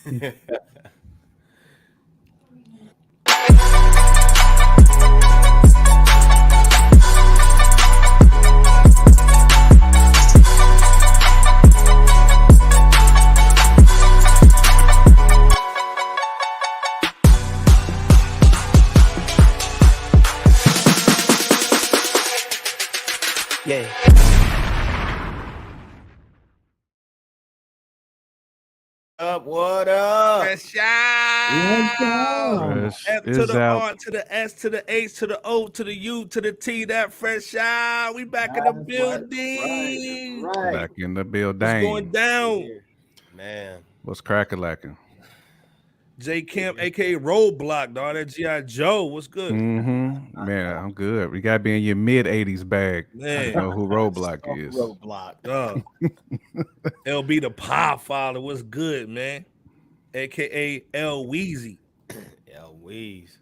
Yeah. What up? Fresh out. Fresh F to is the out. R to the S to the H to the O to the U to the T. That fresh out. We back in the building. Right. Back in the building. What's going down? Man. What's cracking? J Camp, aka Roadblock, dog. That G.I. Joe. What's good? Mm-hmm. Man, I'm good. We gotta be in your mid-80s bag. Man. You know who Roadblock is. Roadblock. LB the Pop Father. What's good, man? AKA L Weezy. L Weez.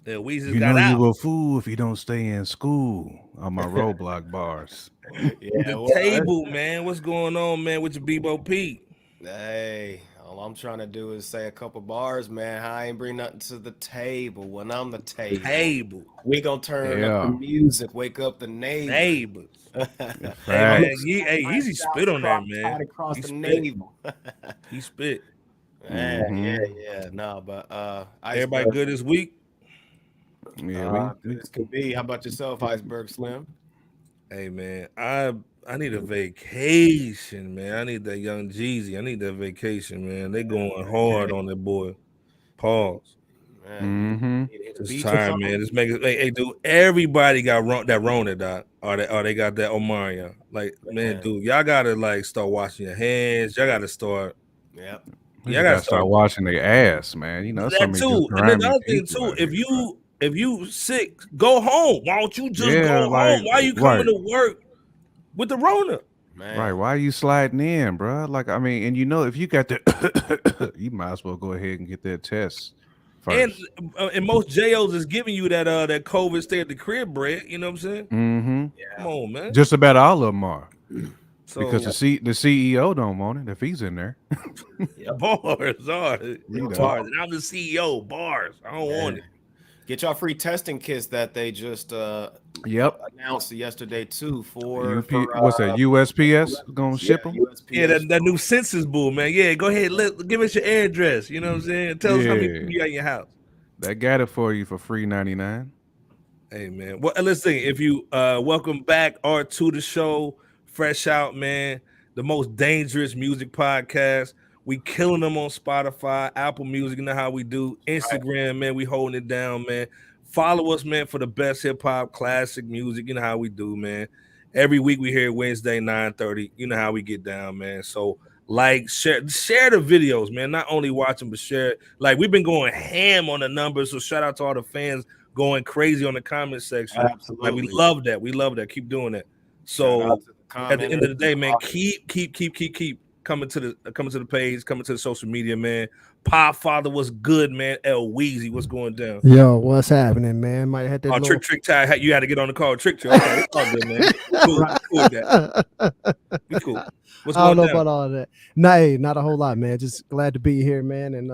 L Weezy You got know out. you a fool if you don't stay in school. On my Roadblock bars. The table, man. What's going on, man, with your Bebo Pete? Hey, all I'm trying to do is say a couple bars, man. I ain't bring nothing to the table when I'm the table. We gonna turn up the music, wake up the neighbors. Hey, man, Easy spit on that, man. Across the navel. He spit. Man, yeah. No, but everybody good this week? Yeah, good as could be. How about yourself, Iceberg Slim? Hey, man, I need a vacation, man. I need that young JayZ. I need that vacation, man. They going hard on that boy. Pause. Man, It's tired, man. Just make it. Hey, dude. Everybody got that Rona, doc. Or they got that Omarion. Like, man, dude, y'all gotta start washing your hands. Y'all gotta start. Yep. Y'all gotta start washing their ass, man. You know that too. And then the other thing too, if you sick, go home. Why don't you just go home? Why are you coming to work with the Rona? Man. Right? Why are you sliding in, bro? Like, I mean, and you know, if you got the, you might as well go ahead and get that test first. And most JOs is giving you that COVID stay at the crib bread. You know what I'm saying? Mm-hmm. Yeah. Come on, man. Just about all of them are. So, because the CEO don't want it if he's in there. Bars are. Bars. And I'm the CEO. Bars. I don't want it. Get y'all free testing kits that they just announced yesterday too for what's that? USPS gonna ship them? USPS. Yeah, that new census bull, man. Yeah, go ahead, give us your address. You know what I'm saying? Tell us how many people you got in your house. That got it for you for free 99. Hey man, well, let's see. If you welcome back to the show, Fresh Out, man, the most dangerous music podcast. We killing them on Spotify, Apple Music, you know how we do. Instagram, man, we holding it down, man. Follow us, man, for the best hip-hop, classic music. You know how we do, man. Every week we here Wednesday, 9:30. You know how we get down, man. So share the videos, man. Not only watch them, but share it. Like, we've been going ham on the numbers, so shout out to all the fans going crazy on the comment section. Absolutely. Like, we love that. We love that. Keep doing that. So at the end of the day, man, keep coming to the page, coming to the social media, man. Pop Father, what's good, man? L Weezy, what's going down? Yo, what's happening, man? Might have to Trick Tie. You had to get on the call, Trick Tie. Okay, it's all good, man. Cool with that. We cool. What's I don't going know down? about all that. Nah, not a whole lot, man. Just glad to be here, man, and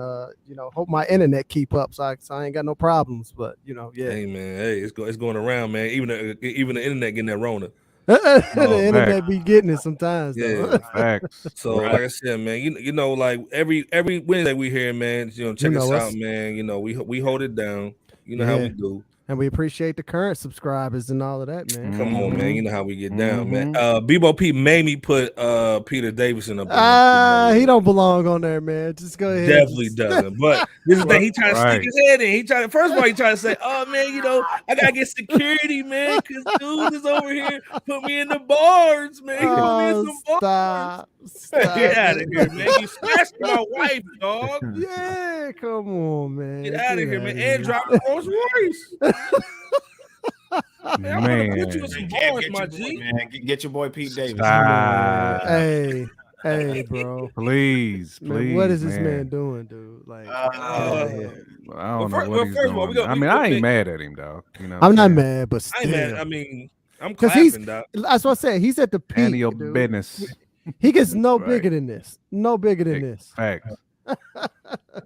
hope my internet keep up, so I ain't got no problems. But yeah. Hey, man. Hey, it's going around, man. Even the internet getting that Rona. The internet be getting it sometimes. Yeah, facts. So like I said, man, you know, like every Wednesday we here, man. Check us out, man. We hold it down. You know how we do. And we appreciate the current subscribers and all of that, man. Come on, man. You know how we get down, man. Bebo P made me put Peter Davidson up there. He don't belong on there, man. Just go ahead. Definitely doesn't. But this is the thing. He trying to stick his head in. First of all, he trying to say, oh, man, I got to get security, man, because dude is over here. Put me in the bars, man. Put me in some bars. Stop. Get out of here, man. You smashed my wife, dog. Yeah, come on, man. Get out of here, man. And drop the Rolls Royce. Man, I'm gonna put you in some bars, my G. Man, get your boy Pete Davis. Hey, bro. Please. What is this man doing, dude? Like, I don't know what he's doing. I ain't mad at him, dog. I'm not mad, but still. I ain't mad. I mean, I'm clapping, dog. That's what I said. He's at the peak. Your business. He gets no bigger than this. No bigger than this. Facts.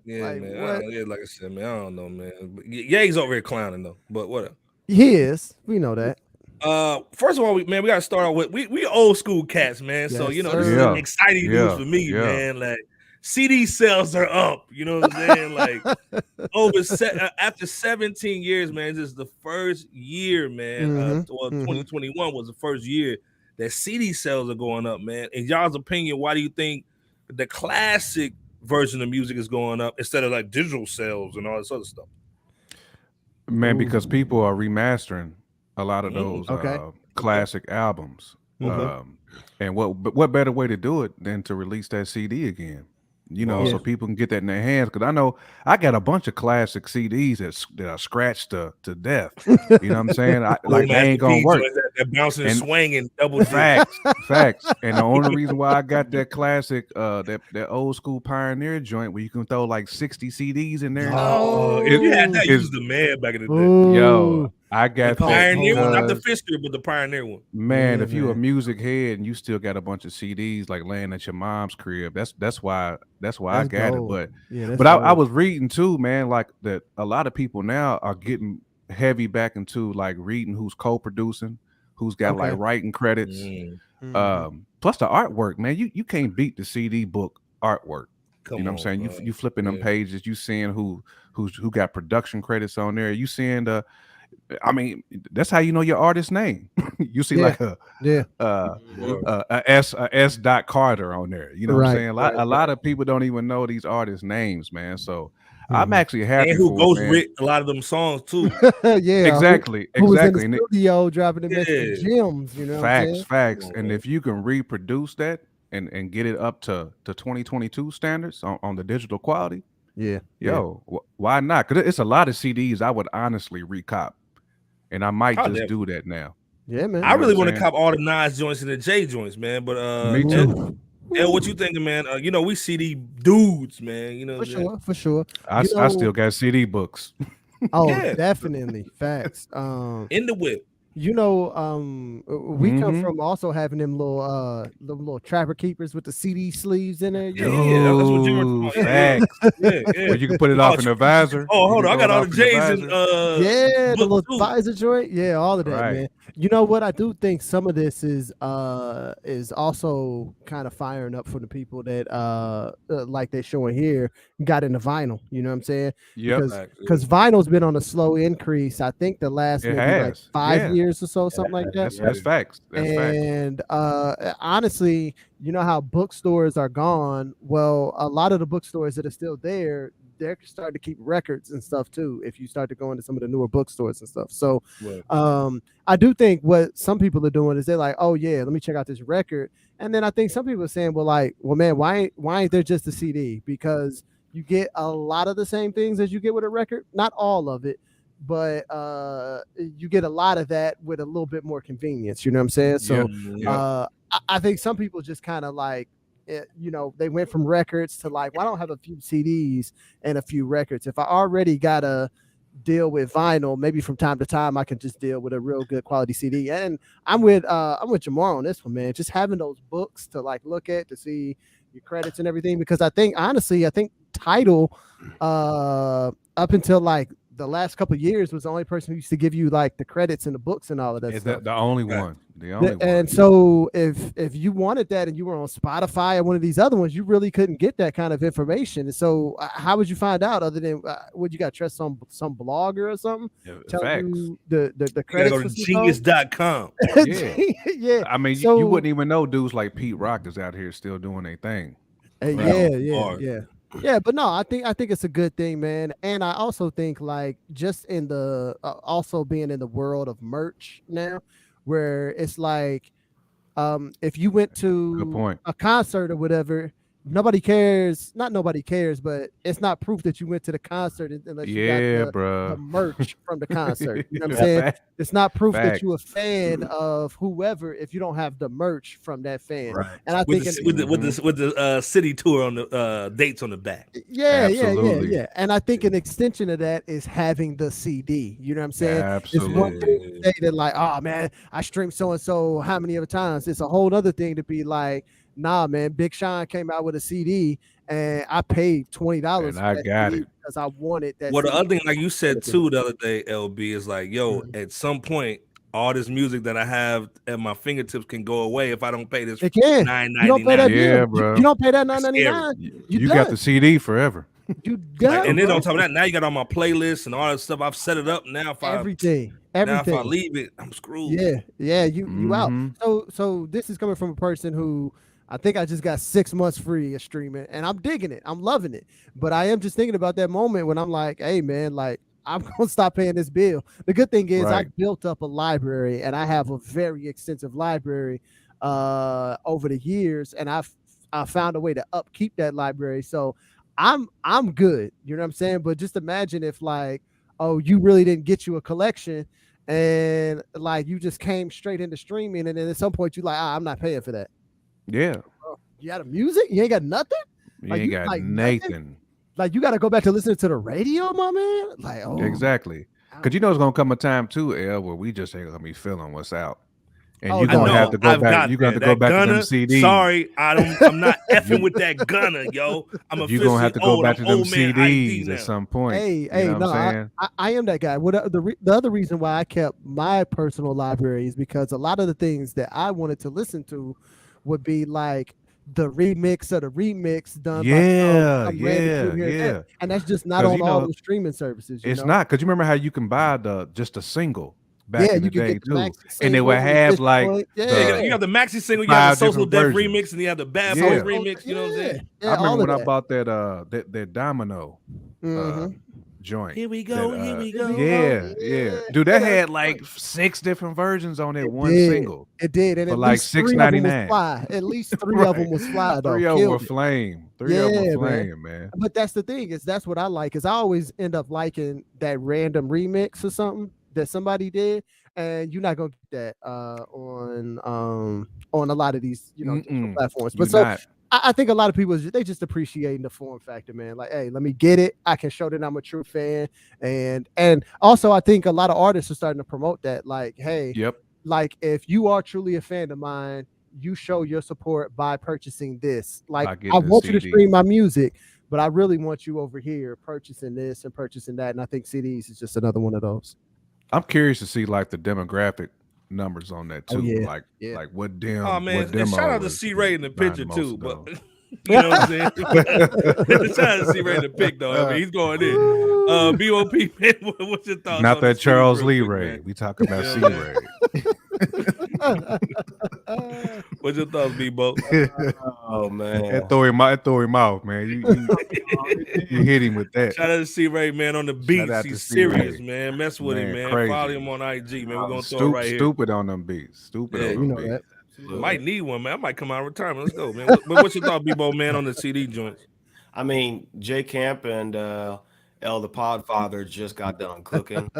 Yeah, Like, man. Like I said, man, I don't know, man. Ye's over here clowning though, but whatever. He is. We know that. First of all, we gotta start out with we old school cats, man. So Yes, this is exciting news for me, man. Like CD sales are up. You know what I'm saying? Like after 17 years, man, this is the first year, man. 2021 was the first year that CD sales are going up, man. In y'all's opinion, why do you think the classic version of music is going up instead of like digital sales and all this other stuff? Man, because people are remastering a lot of those classic albums. And what better way to do it than to release that CD again? You know, so people can get that in their hands. Because I know I got a bunch of classic CDs that are scratched to death. You know what I'm saying? Like they ain't gonna work. That bouncing and swinging double facts. And the only reason why I got that classic, that old school Pioneer joint where you can throw like 60 CDs in there. Oh, if you had that, you was the man back in the day. Yo, I got the Pioneer one, not the Fisker, but the Pioneer one. Man, if you a music head and you still got a bunch of CDs like laying at your mom's crib, that's why I got it. But I was reading too, man, like that a lot of people now are getting heavy back into like reading who's co-producing, who's got like writing credits. Plus the artwork, man. You can't beat the CD book artwork. You know what I'm saying? You flipping them pages, you seeing who got production credits on there. You seeing I mean, that's how you know your artist's name. You see like a S. Dot Carter on there. You know what I'm saying? A lot of people don't even know these artists' names, man. So I'm actually happy. And who ghostwrit a lot of them songs too. Exactly. Who was in the studio dropping the best gems, you know. Facts. And if you can reproduce that and get it up to 2022 standards on the digital quality, why not? Because it's a lot of CDs I would honestly recop, and I might just do that now. Yeah, man. I really want to cop all the Nas joints and the J joints, man. But me too. And what you thinking, man? We CD dudes, man. You know, for sure. I still got CD books. Oh, definitely. Facts. In the whip. We come from also having them little trapper keepers with the CD sleeves in there. Yeah, that's what you were talking about. Where you can put it off in the visor. Oh, hold on, I got all the J's and the little visor joint. Yeah, all of that, man. You know what? I do think some of this is also kind of firing up for the people that like they're showing here got into vinyl. You know what I'm saying? Yeah. Because vinyl's been on a slow increase. I think the last maybe like 5 years or so, something like that. That's facts. And honestly, you know how bookstores are gone. Well, a lot of the bookstores that are still there, they're starting to keep records and stuff too. If you start to go into some of the newer bookstores and stuff, so I do think what some people are doing is they're like, oh yeah, let me check out this record. And then I think some people are saying, well, man, why ain't there just a CD? Because you get a lot of the same things as you get with a record, not all of it, but you get a lot of that with a little bit more convenience. You know what I'm saying? So I think some people just kind of like, they went from records to like, well, I don't have a few CDs and a few records. If I already got to deal with vinyl, maybe from time to time I can just deal with a real good quality CD. And I'm with Jamar on this one, man. Just having those books to like look at to see your credits and everything, because I think Tidal up until like the last couple of years was the only person who used to give you like the credits and the books and all of that stuff. That the only one? The only one. And so if you wanted that and you were on Spotify or one of these other ones, you really couldn't get that kind of information. And so how would you find out other than would you got to trust some blogger or something? Tell you the credits. You go to genius.com. Yeah. I mean, you wouldn't even know dudes like Pete Rock is out here still doing their thing. Yeah, but no, I think it's a good thing, man. And I also think like just in the also being in the world of merch now, where it's like if you went to a concert or whatever, nobody cares. Not nobody cares, but it's not proof that you went to the concert unless you got the merch from the concert. You know what I'm saying? It's not proof that you're a fan of whoever if you don't have the merch from that fan. Right. And I with think the city tour on the dates on the back. Yeah. And I think an extension of that is having the CD. You know what I'm saying? Absolutely. It's one thing to say that like, oh man, I streamed so and so how many other times. It's a whole other thing to be like, nah, man, Big Sean came out with a CD and I paid $20 and I got it because I wanted that. Well, the other thing, like you said too the other day, LB, is like, yo, at some point, all this music that I have at my fingertips can go away if I don't pay this it can. $9.99. You don't pay that yeah, bill. bro. You don't pay that $9.99. You got the CD forever. You done, like, and then bro. on top of that, now you got all my playlists and all that stuff. I've set it up now. If everything. Now if I leave it, I'm screwed. Yeah, you out. So this is coming from a person who I think I just got 6 months free of streaming, and I'm digging it. I'm loving it. But I am just thinking about that moment when I'm like, hey man, like I'm gonna stop paying this bill. The good thing is I built up a library, and I have a very extensive library over the years, and I found a way to upkeep that library. So I'm good. You know what I'm saying? But just imagine if like, oh, you really didn't get you a collection and like you just came straight into streaming, and then at some point you like, I'm not paying for that. Yeah. You got a music? You ain't got nothing? You ain't got like nothing. Like you got to go back to listening to the radio, my man. Like, oh, exactly. Because you know it's gonna come a time too, L, where we just ain't gonna be feeling what's out. And you're gonna have to go back. You're gonna have to go back to them CDs. Sorry, I'm not effing with that gunner, yo. You're gonna have to go back to them CDs at some point. Hey, I am that guy. What the other reason why I kept my personal library is because a lot of the things that I wanted to listen to would be like the remix of the remix done by and that's just not on all the streaming services. It's not, because you remember how you can buy just a single back in the day too, and they would have like you have the maxi single, you have the Social Death remix, and you have the Bad Boy remix. You know what I'm saying? I remember when I bought that Domino joint. Here we go. Yeah. Dude, that had like 6 different versions on it. One single. It did, and for like $6.99. At least 3 of them was fly. Though. 3 of them were flame. 3 of them were flame, man. But that's the thing, is that's what I like, is I always end up liking that random remix or something that somebody did, and you're not gonna get that on a lot of these platforms. But I think a lot of people, they just appreciating the form factor, man. Like, hey, let me get it. I can show that I'm a true fan, and also I think a lot of artists are starting to promote that. Like, hey, like if you are truly a fan of mine, you show your support by purchasing this. Like, I want you to stream my music, but I really want you over here purchasing this and purchasing that. And I think CDs is just another one of those. I'm curious to see like the demographic numbers on that too. Like what dem. Oh man, what demo shout out to C-Ray in the picture too, but you know what I'm saying? Shout out to C-Ray in the pic though. I mean, he's going in. BOP, man, what's your thoughts? Not that Charles Lee Ray. We talking about C-Ray. What's your thoughts, B-Bo? Oh man, that throw him out, man. You hit him with that. Shout out to C-Ray, man, on the beats. He's serious, man. Mess with him, man. Crazy. Follow him on IG, man. We're gonna throw it right here. Stupid on them beats. Stupid on them beats. Might need one, man. I might come out of retirement. Let's go, man. What's your thought, B-Bo, man, on the CD joints? I mean, J Camp and L the Podfather just got done cooking.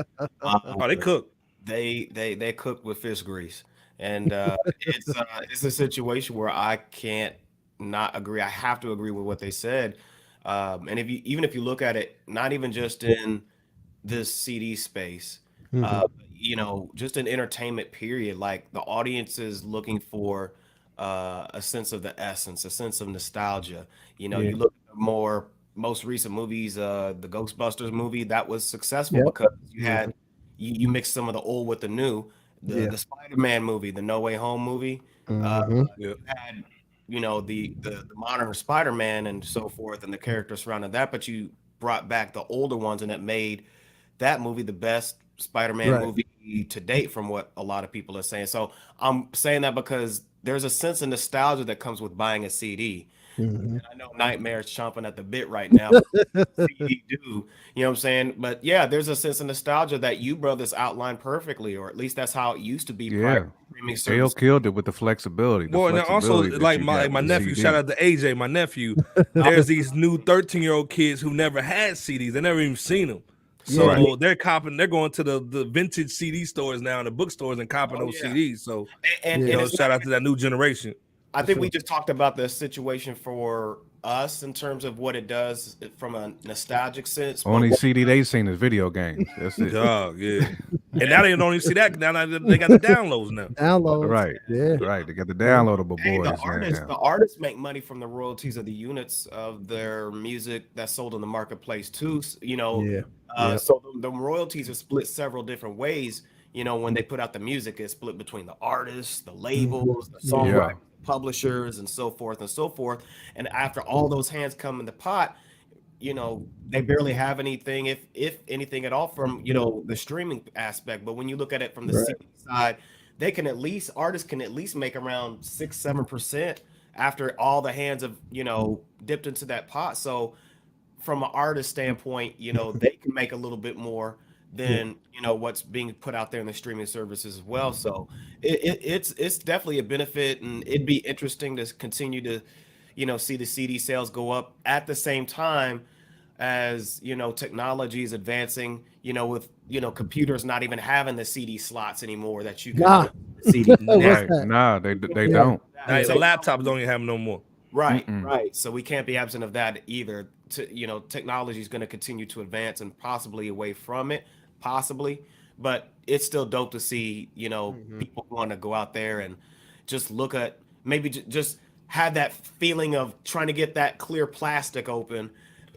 They cook. They cook with fish grease, and it's a situation where I can't not agree. I have to agree with what they said. And even if you look at it, not even just in this CD space, just an entertainment period, like the audience is looking for a sense of the essence, a sense of nostalgia. You look at the most recent movies, the Ghostbusters movie, that was successful because you had you mixed some of the old with the new. The Spider-Man movie, the No Way Home movie, you had the modern Spider-Man and so forth, and the characters surrounding that, but you brought back the older ones, and it made that movie the best Spider-Man movie to date, from what a lot of people are saying. So I'm saying that because there's a sense of nostalgia that comes with buying a CD. And I know Nightmare's chomping at the bit right now. CD do, you know what I'm saying? But yeah, there's a sense of nostalgia that you brothers outlined perfectly, or at least that's how it used to be. Dale killed it with the flexibility. Well, and also like my nephew, shout out to AJ, my nephew. There's these new 13-year-old kids who never had CDs. They never even seen them. So they're going to the vintage CD stores now and the bookstores and copping those CDs. So and shout out to that new generation. I think we just talked about the situation for us in terms of what it does from a nostalgic sense. Only CD they seen is video games. That's it. Yeah. And now they don't even see that. Now they got the downloads now. Downloads. Right. Yeah. Right. They got the downloadable Hey, boys the now. artists make money from the royalties of the units of their music that's sold in the marketplace too. Yeah. So the royalties are split several different ways. When they put out the music, it's split between the artists, the labels, the songwriters, publishers, and so forth and so forth. And after all those hands come in the pot, they barely have anything, if anything at all, from the streaming aspect. But when you look at it from the CD side, artists can at least make around 6-7% after all the hands have dipped into that pot. So from an artist standpoint, they can make a little bit more than what's being put out there in the streaming services as well. So it's definitely a benefit, and it'd be interesting to continue to see the CD sales go up at the same time as technology is advancing, with computers not even having the CD slots anymore that you can put the CD. Right. Nah, they don't. Now, the laptops don't even have no more. Right. So we can't be absent of that either. Technology is going to continue to advance and possibly away from it, but it's still dope to see people want to go out there and just look at, maybe just have that feeling of trying to get that clear plastic open.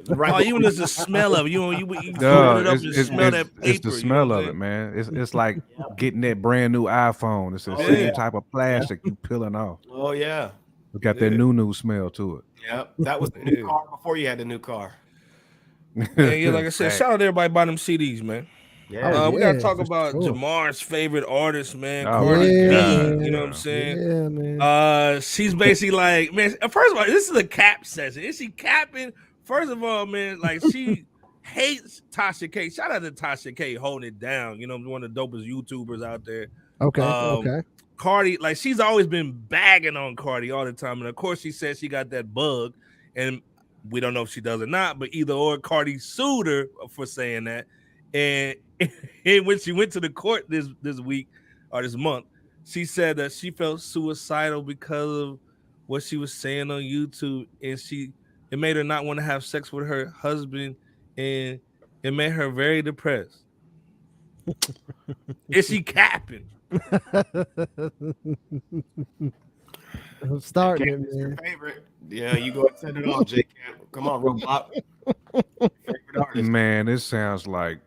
Right. Even just the smell of it, you it up, you smell that paper. It's the smell of it, man. It's like getting that brand new iPhone. It's the same type of plastic you peeling off. Oh yeah. It got that new smell to it. Yep. That was the new car before you had the new car. Yeah, like I said, shout out to everybody buying them CDs, man. Yeah. We gotta talk about Jamar's favorite artist, man. Oh, Cardi B. God. You know what I'm saying? Yeah, man. She's basically like, man. First of all, this is a cap session. Is she capping? First of all, man, like she hates Tasha K. Shout out to Tasha K holding it down. One of the dopest YouTubers out there. Okay. Cardi, like she's always been bagging on Cardi all the time, and of course she said she got that bug, and we don't know if she does or not. But either or, Cardi sued her for saying that, and when she went to the court this week or this month, she said that she felt suicidal because of what she was saying on YouTube, and it made her not want to have sex with her husband, and it made her very depressed. Is she capping? I'm starting it, man. Your favorite. Yeah, you go and send it off, Jay. Come on, Robot. Favorite artist. Man, this sounds like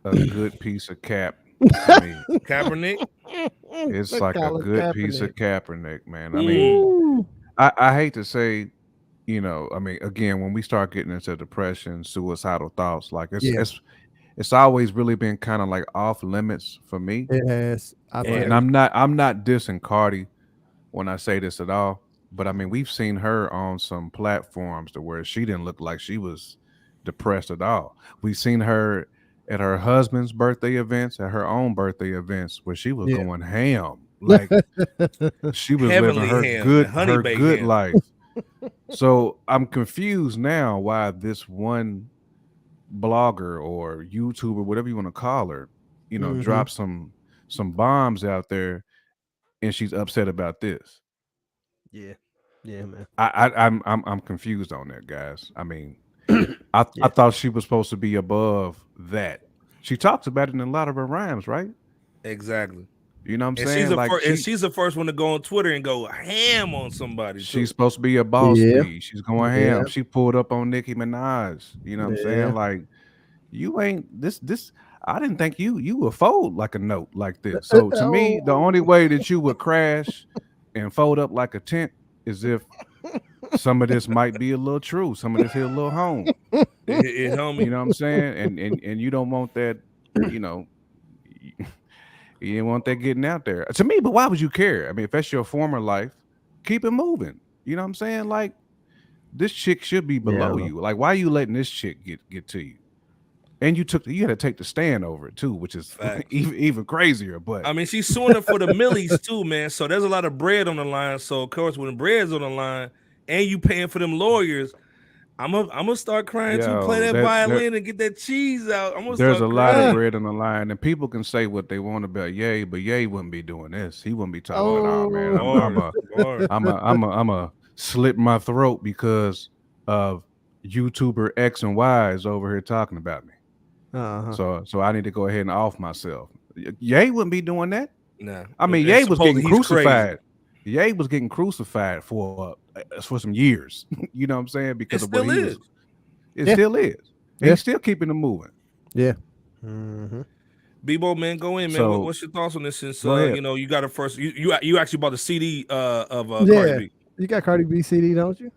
a good piece of cap. I mean, Kaepernick? It's like a good piece of Kaepernick, man. I mean, I hate to say, I mean, again, when we start getting into depression, suicidal thoughts, like it's always really been kind of like off limits for me. It has. And I'm not dissing Cardi when I say this at all, but I mean, we've seen her on some platforms to where she didn't look like she was depressed at all. We've seen her at her husband's birthday events, at her own birthday events, where she was going ham. Like she was living her good life. So I'm confused now why this one blogger or YouTuber, whatever you want to call her, dropped some bombs out there, and she's upset about this. Yeah, man. I'm confused on that, guys. I mean, I thought she was supposed to be above that. She talks about it in a lot of her rhymes, right? Exactly. You know what I'm saying? She's the first one to go on Twitter and go ham on somebody. She's supposed to be a boss bee. She's going ham. She pulled up on Nicki Minaj. You know what I'm saying? Like, you ain't this. I didn't think you would fold like a note like this. So to me, the only way that you would crash and fold up like a tent is if some of this might be a little true. Some of this hit a little home. You know what I'm saying? And you don't want that, you didn't want that getting out there. To me, but why would you care? I mean, if that's your former life, keep it moving. You know what I'm saying? Like, this chick should be below you. Like, why are you letting this chick get to you? And you had to take the stand over it too, which is even crazier. But I mean, she's suing her for the millies too, man. So there's a lot of bread on the line. So of course, when the bread's on the line and you paying for them lawyers, I'm gonna start crying too. Play that violin and get that cheese out. There's a lot of bread on the line, and people can say what they want about Ye, but Ye wouldn't be doing this. He wouldn't be talking about, man, I'm a slit my throat because of YouTuber X and Y is over here talking about me. So I need to go ahead and off myself. Ye wouldn't be doing that. Nah. I mean, Ye was getting crucified. Ye was getting crucified for some years. You know what I'm saying? Because of what he was. It still is. And he's still keeping them moving. Yeah. Bebo, man, go in, man. So, what's your thoughts on this? Since you got it first, you actually bought the CD of Cardi B. You got Cardi B CD, don't you?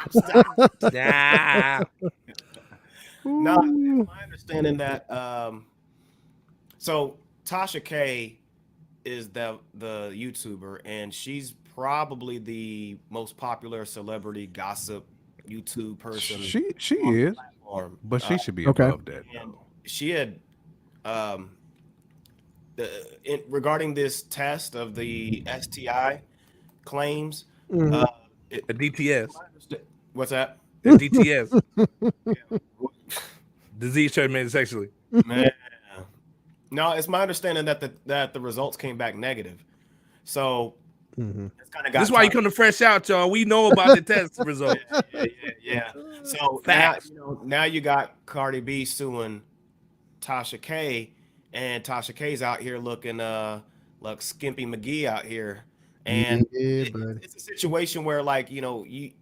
Stop. No, my understanding that so Tasha K is the YouTuber, and she's probably the most popular celebrity gossip YouTube person. She is, but she should be above that. And she had regarding this test of the STI claims, the DTS. What's that? The DTS. Disease transmitted sexually. Man. No, it's my understanding that the results came back negative. So it's kind of got. This is why you come to Fresh Out, y'all. We know about the test results. Yeah. So now you got Cardi B suing Tasha K, and Tasha K's out here looking like Skimpy McGee out here, and it's a situation where Tasha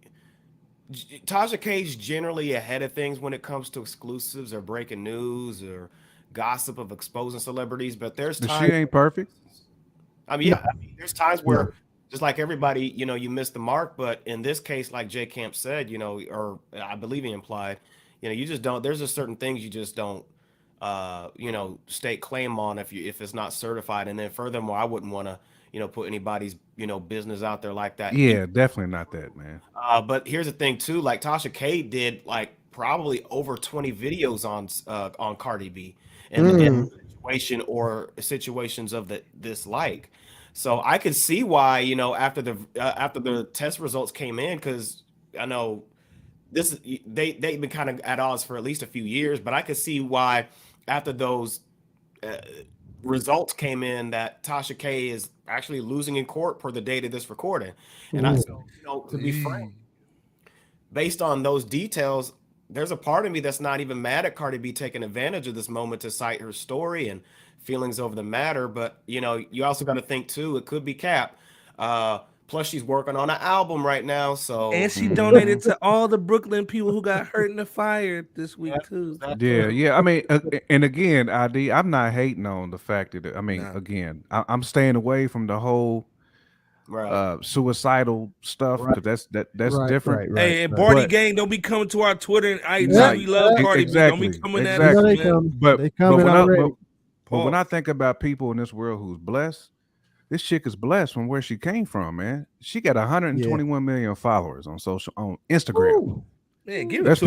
K's generally ahead of things when it comes to exclusives or breaking news or gossip of exposing celebrities, but there's times she ain't perfect. I mean, there's times where just like everybody, you miss the mark, but in this case, like Jay Camp said, or I believe he implied, you just don't. There's just certain things you just don't, state claim on if it's not certified, and then furthermore, I wouldn't want to, put anybody's, business out there like that. Yeah, definitely not that, man. But here's the thing too, like Tasha K did like probably over 20 videos on Cardi B and the situation or situations of this like. So I could see why, after the test results came in, because I know they've been kind of at odds for at least a few years, but I could see why after those results came in that Tasha K is actually losing in court per the date of this recording. And to be frank, based on those details, there's a part of me that's not even mad at Cardi B taking advantage of this moment to cite her story and feelings over the matter. But, you also got to think, too, it could be cap. Plus, she's working on an album right now. And she donated to all the Brooklyn people who got hurt in the fire this week, too. Yeah. I mean, and again, I'm not hating on the fact that, again, I'm staying away from the whole suicidal stuff, because that's different. Hey, and Barty Gang, don't be coming to our Twitter and IG. We love Cardi B. Don't be coming at us, man. But when I think about people in this world who's blessed, this chick is blessed from where she came from, man. She got 121 million followers on Instagram. Ooh. Man, there's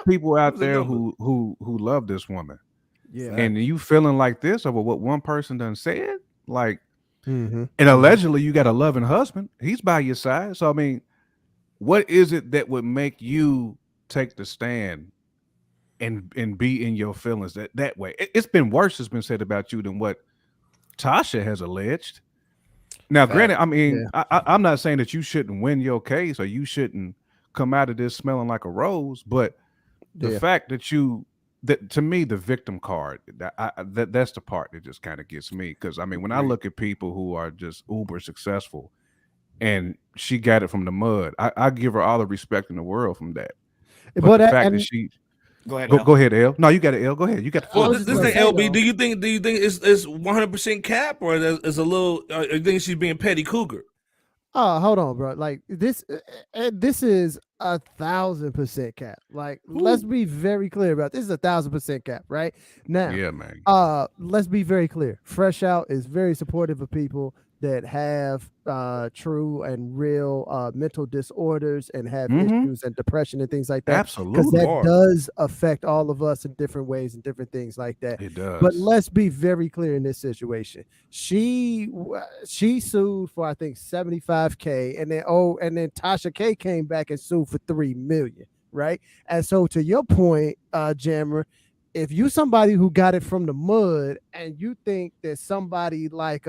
people out there who love this woman. Yeah. And you feeling like this over what one person done said? Like, and allegedly you got a loving husband. He's by your side. So I mean, what is it that would make you take the stand and be in your feelings that way? It's been worse has been said about you than what Tasha has alleged. Now, granted, I mean, I'm not saying that you shouldn't win your case or you shouldn't come out of this smelling like a rose, but the fact that to me, the victim card, that's the part that just kind of gets me. Because I mean, when I look at people who are just uber successful and she got it from the mud, I give her all the respect in the world from that. But the fact that she Go ahead, L. No, you got it, L. Go ahead. You got the floor. This thing, LB. Do you think it's 100% cap, or is a little? You think she's being petty cougar? Oh, hold on, bro. Like this is 1,000% cap. Like, let's be very clear about this. Is 1,000% cap, right? Now, yeah, man. Let's be very clear. Fresh Out is very supportive of people that have true and real mental disorders and have issues and depression and things like that. Absolutely. Because that does affect all of us in different ways and different things like that. It does. But let's be very clear in this situation. She sued for, I think, $75K, and then Tasha K came back and sued for $3 million, right? And so to your point, Jammer, if you somebody who got it from the mud and you think that somebody like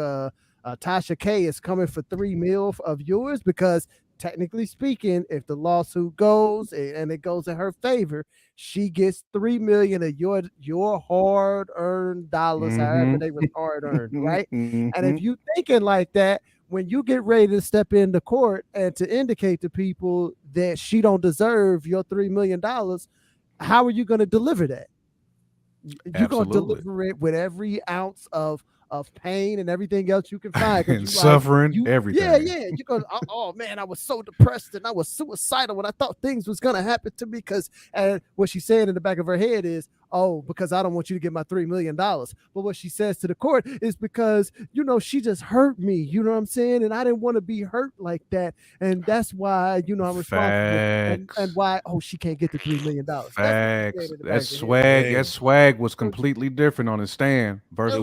Tasha K is coming for $3 million of yours because technically speaking, if the lawsuit goes and it goes in her favor, she gets $3 million of your hard-earned dollars, however they was hard-earned, right? And if you thinking like that, when you get ready to step into court and to indicate to people that she don't deserve your $3 million, how are you going to deliver that? You're going to deliver it with every ounce of pain and everything else you can find. And suffering, everything. Yeah. You go, oh man, I was so depressed and I was suicidal when I thought things was going to happen to me because, and what she's saying in the back of her head is, oh, because I don't want you to get my $3 million. But what she says to the court is because, she just hurt me, you know what I'm saying? And I didn't want to be hurt like that. And that's why, I'm responsible. And why, she can't get the $3 million. Facts. That swag was completely different on the stand versus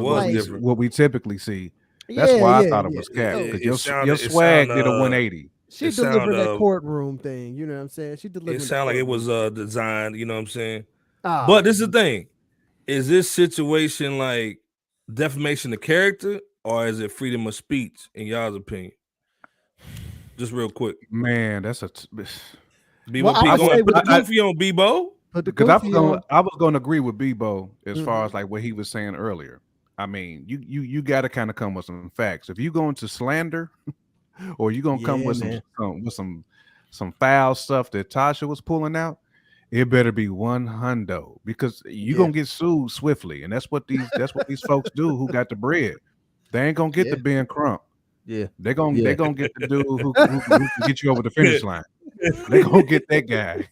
what we typically see. That's why I thought it was cap. Because your swag did a 180. She delivered that courtroom thing, you know what I'm saying? She delivered. It sounded like it was designed, you know what I'm saying? But this is the thing. Is this situation like defamation of character or is it freedom of speech in y'all's opinion? Just real quick. Man, that's a Bebo, put the goofy on Bebo. Because I was going to agree with Bebo as far as like what he was saying earlier. I mean, you got to kind of come with some facts. If you go into slander or you going to come with some foul stuff that Tasha was pulling out, it better be 100 because you're gonna get sued swiftly, and that's what these folks do who got the bread. They ain't gonna get the Ben Crump. Yeah, they gonna get the dude who can get you over the finish line. They gonna get that guy.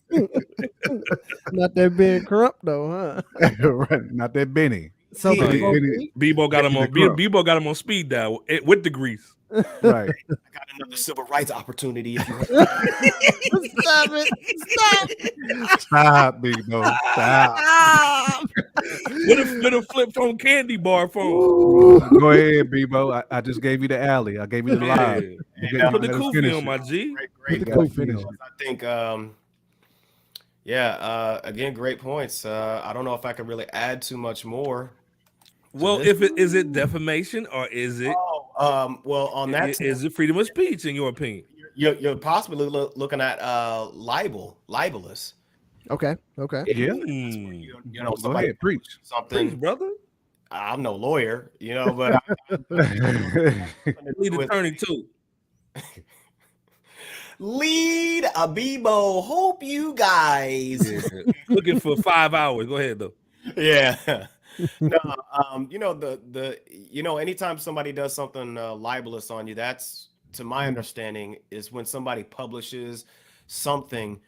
Not that Ben Crump though, huh? Right, not that Benny. So Bebo got him on. Bebo got him on speed dial with the grease. Right. I got another civil rights opportunity. If you Stop it! Stop, Bebo. Stop. What a flip phone candy bar phone. Go ahead, Bebo. I just gave you the alley. I gave you the live. Put the kufi on my G. Great finish. I think. Again, great points. I don't know if I could really add too much more. Well, is it defamation or is it? Well, on that, is it freedom of speech in your opinion? You're possibly looking at libelous. Okay. Yeah. Somebody go ahead, preach something, preach, brother. I'm no lawyer, but lead attorney too. Lead a Bebo. Hope you guys looking for 5 hours. Go ahead though. Yeah. No, anytime somebody does something libelous on you, that's, to my understanding, is when somebody publishes something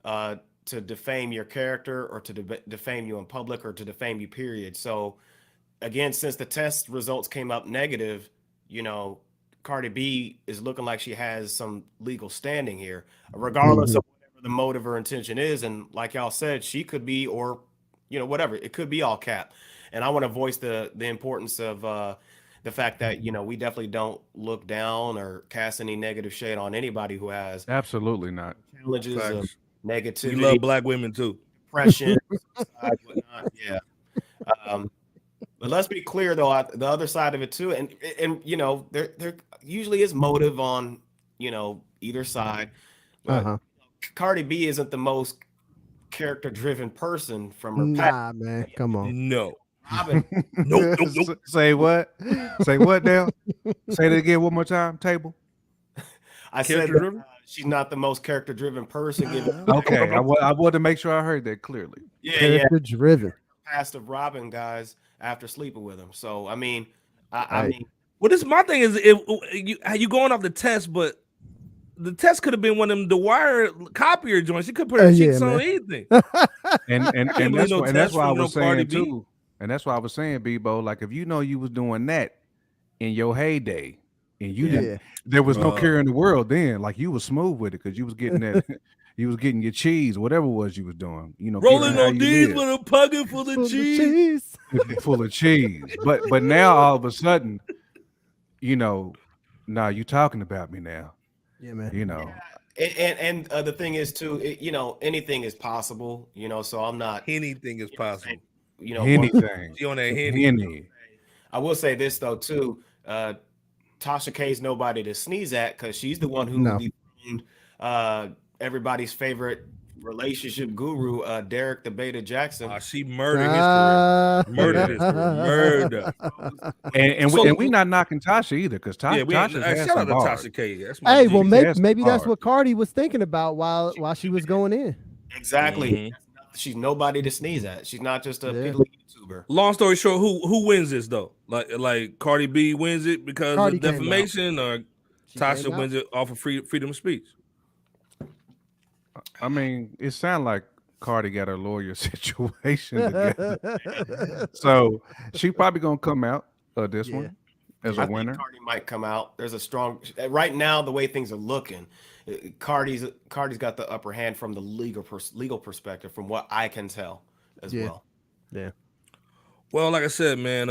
to defame your character or to defame you in public or to defame you, period. So again, since the test results came up negative, Cardi B is looking like she has some legal standing here, regardless of whatever the motive or intention is. And like y'all said, she could be, or whatever, it could be all cap. And I want to voice the importance of the fact that, we definitely don't look down or cast any negative shade on anybody who has absolutely not challenges of negativity. We love black women too. Depression, suicide, whatnot. Yeah. But let's be clear though, the other side of it too, and there usually is motive on either side. But Cardi B isn't the most character-driven person from her past. Nah, man, come on. No. Nope. Say what? Say what now? Say that again one more time, table. I said she's not the most character-driven person. Okay, I wanted to make sure I heard that clearly. Yeah, character-driven. Past of robbing guys after sleeping with them. So I mean, well, this my thing is you going off the test, but the test could have been one of them the wire copier joints. She could put her cheeks on anything. and that's why I was saying too. And that's why I was saying, Bebo, like if you was doing that in your heyday, and you didn't, there was no care in the world then. Like you was smooth with it because you was getting that, you was getting your cheese, whatever it was you was doing. Rolling on these with a pocket full of cheese, full of cheese. But now all of a sudden, nah, you talking about me now. Yeah, man. And the thing is too, anything is possible. So I'm not. Anything is possible. Anything. You on that Henny. I will say this though too. Tasha K's nobody to sneeze at because she's the one who everybody's favorite relationship guru, Derek the Beta Jackson. She murdered his career. Murdered his career. Murder. And we not knocking Tasha either, because Tasha has shout some out bars. to Tasha K. That's Hey, well, G. maybe that's what Cardi was thinking about while she was going in. Exactly. Mm-hmm. She's nobody to sneeze at. She's not just a piddly YouTuber. Long story short, who wins this though? Like Cardi B wins it because Cardi of defamation, or Tasha wins it off of freedom of speech? I mean, it sounds like Cardi got her lawyer situation together. So she probably gonna come out of this one as a winner. Cardi might come out. There's a strong right now. The way things are looking, Cardi's got the upper hand from the legal perspective, from what I can tell as well. Yeah. Well, like I said, man,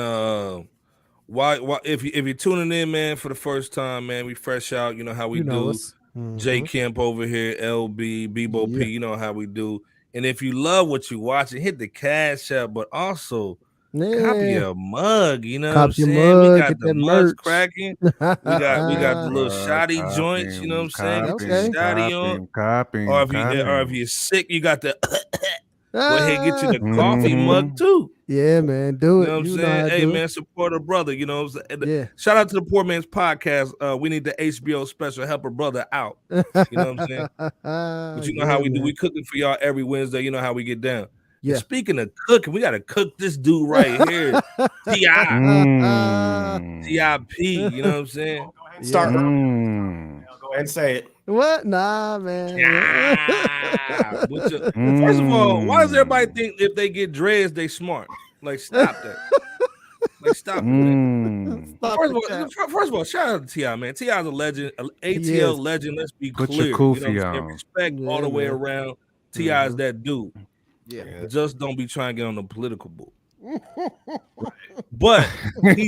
why if you're tuning in, man, for the first time, man, we fresh out. You know how we do. J Kemp over here, LB, Bebo P. You know how we do. And if you love what you watching, hit the Cash App, but also copy a mug. You know what I'm saying? We got the mugs cracking. We got the little shoddy joints. You know what I'm saying? Okay. Shoddy on. Or if you're sick, you got the. Go ahead and get you the coffee mug too. Yeah, man, do it. You know what I'm saying? Hey, man, support a brother. You know what I'm saying? Yeah. Shout out to the Poor Man's Podcast. We need the HBO special, help a brother out. You know what I'm saying? But you know how we do. We cooking for y'all every Wednesday. You know how we get down. Yeah. And speaking of cooking, we got to cook this dude right here. T.I.P. You know what I'm saying? Start. Go ahead and say it. What? Nah, man. First of all, why does everybody think if they get dreads, they smart? Like, stop that. Like, stop it. First of all, shout out to T.I., man. T.I. is a legend, an ATL legend. Let's be clear. Respect all the way around. T.I. is that dude. Yeah. Just don't be trying to get on the political book. But we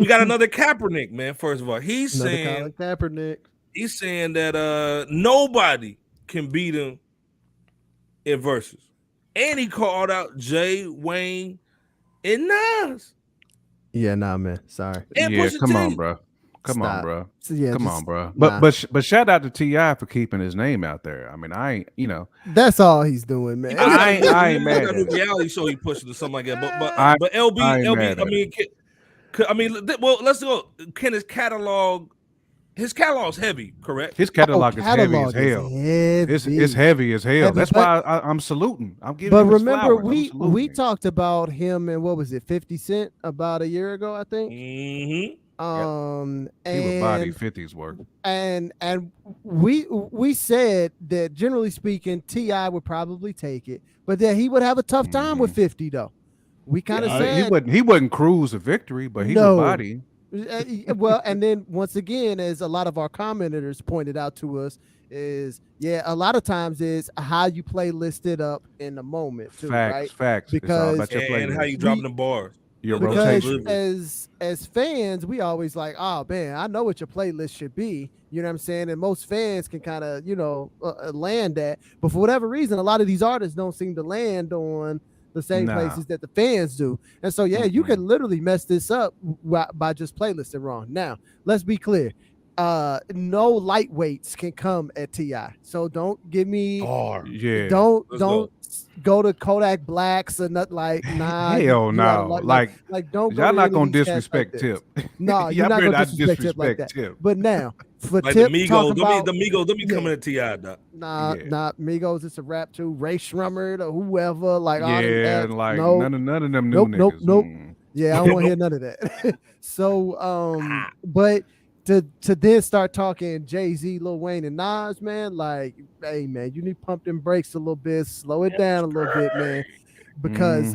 got another Kaepernick, man. First of all, he's saying Kaepernick. He's saying that nobody can beat him in verses. And he called out Jay, Wayne, and Nas. Yeah, nah, man. Sorry. And yeah, come on, bro. Come on, bro. But shout out to T.I. for keeping his name out there. I mean, I ain't, you know. That's all he's doing, man. I ain't mad at it. Reality show he pushing or something like that. But LB, I mean, well, let's go. Can his catalog's heavy, correct? His catalog is heavy as hell. It's heavy as hell. That's why I'm saluting. I'm giving. But remember, we talked about him and what was it, 50 Cent about a year ago, I think. Mm-hmm. He would body 50's work. And we said that generally speaking, T.I. would probably take it, but that he would have a tough time with 50 though. We kind of said he wouldn't cruise a victory, but he would body. Well, and then once again, as a lot of our commenters pointed out to us, is a lot of times is how you playlist it up in the moment too, facts. Because and how you dropping the bars. Your because rotation. as fans, we always like, oh man, I know what your playlist should be. You know what I'm saying? And most fans can kind of, land that. But for whatever reason, a lot of these artists don't seem to land on the same places that the fans do. And so, you can literally mess this up by just playlisting wrong. Now, let's be clear. No lightweights can come at T.I. So don't give me don't go to Kodak Blacks or not like hell no. Like don't y'all not gonna disrespect Tip. No, you're not gonna disrespect Tip like that. Tip. But now for like Tip, the Migos, don't be coming at T.I. Nah, Migos, it's a rap too. Ray Shrummer or whoever, like none of them new niggas. Nope. Yeah, I don't want to hear none of that. So but to then start talking JayZ, Lil Wayne, and Nas, man, like, hey, man, you need to pump them brakes a little bit, slow it down a little bit, man, because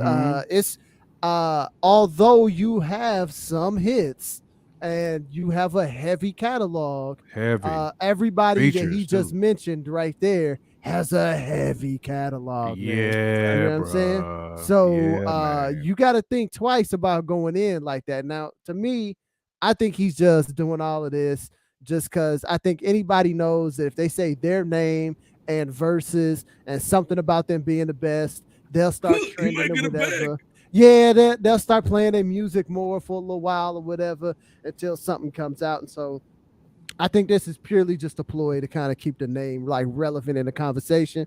it's although you have some hits and you have a heavy catalog, everybody that he just mentioned right there has a heavy catalog. Yeah, man. You know what I'm saying? So you got to think twice about going in like that. Now, to me, I think he's just doing all of this just because I think anybody knows that if they say their name and verses and something about them being the best, they'll start trending or whatever. Yeah, they'll start playing their music more for a little while or whatever until something comes out. And so I think this is purely just a ploy to kind of keep the name like relevant in the conversation.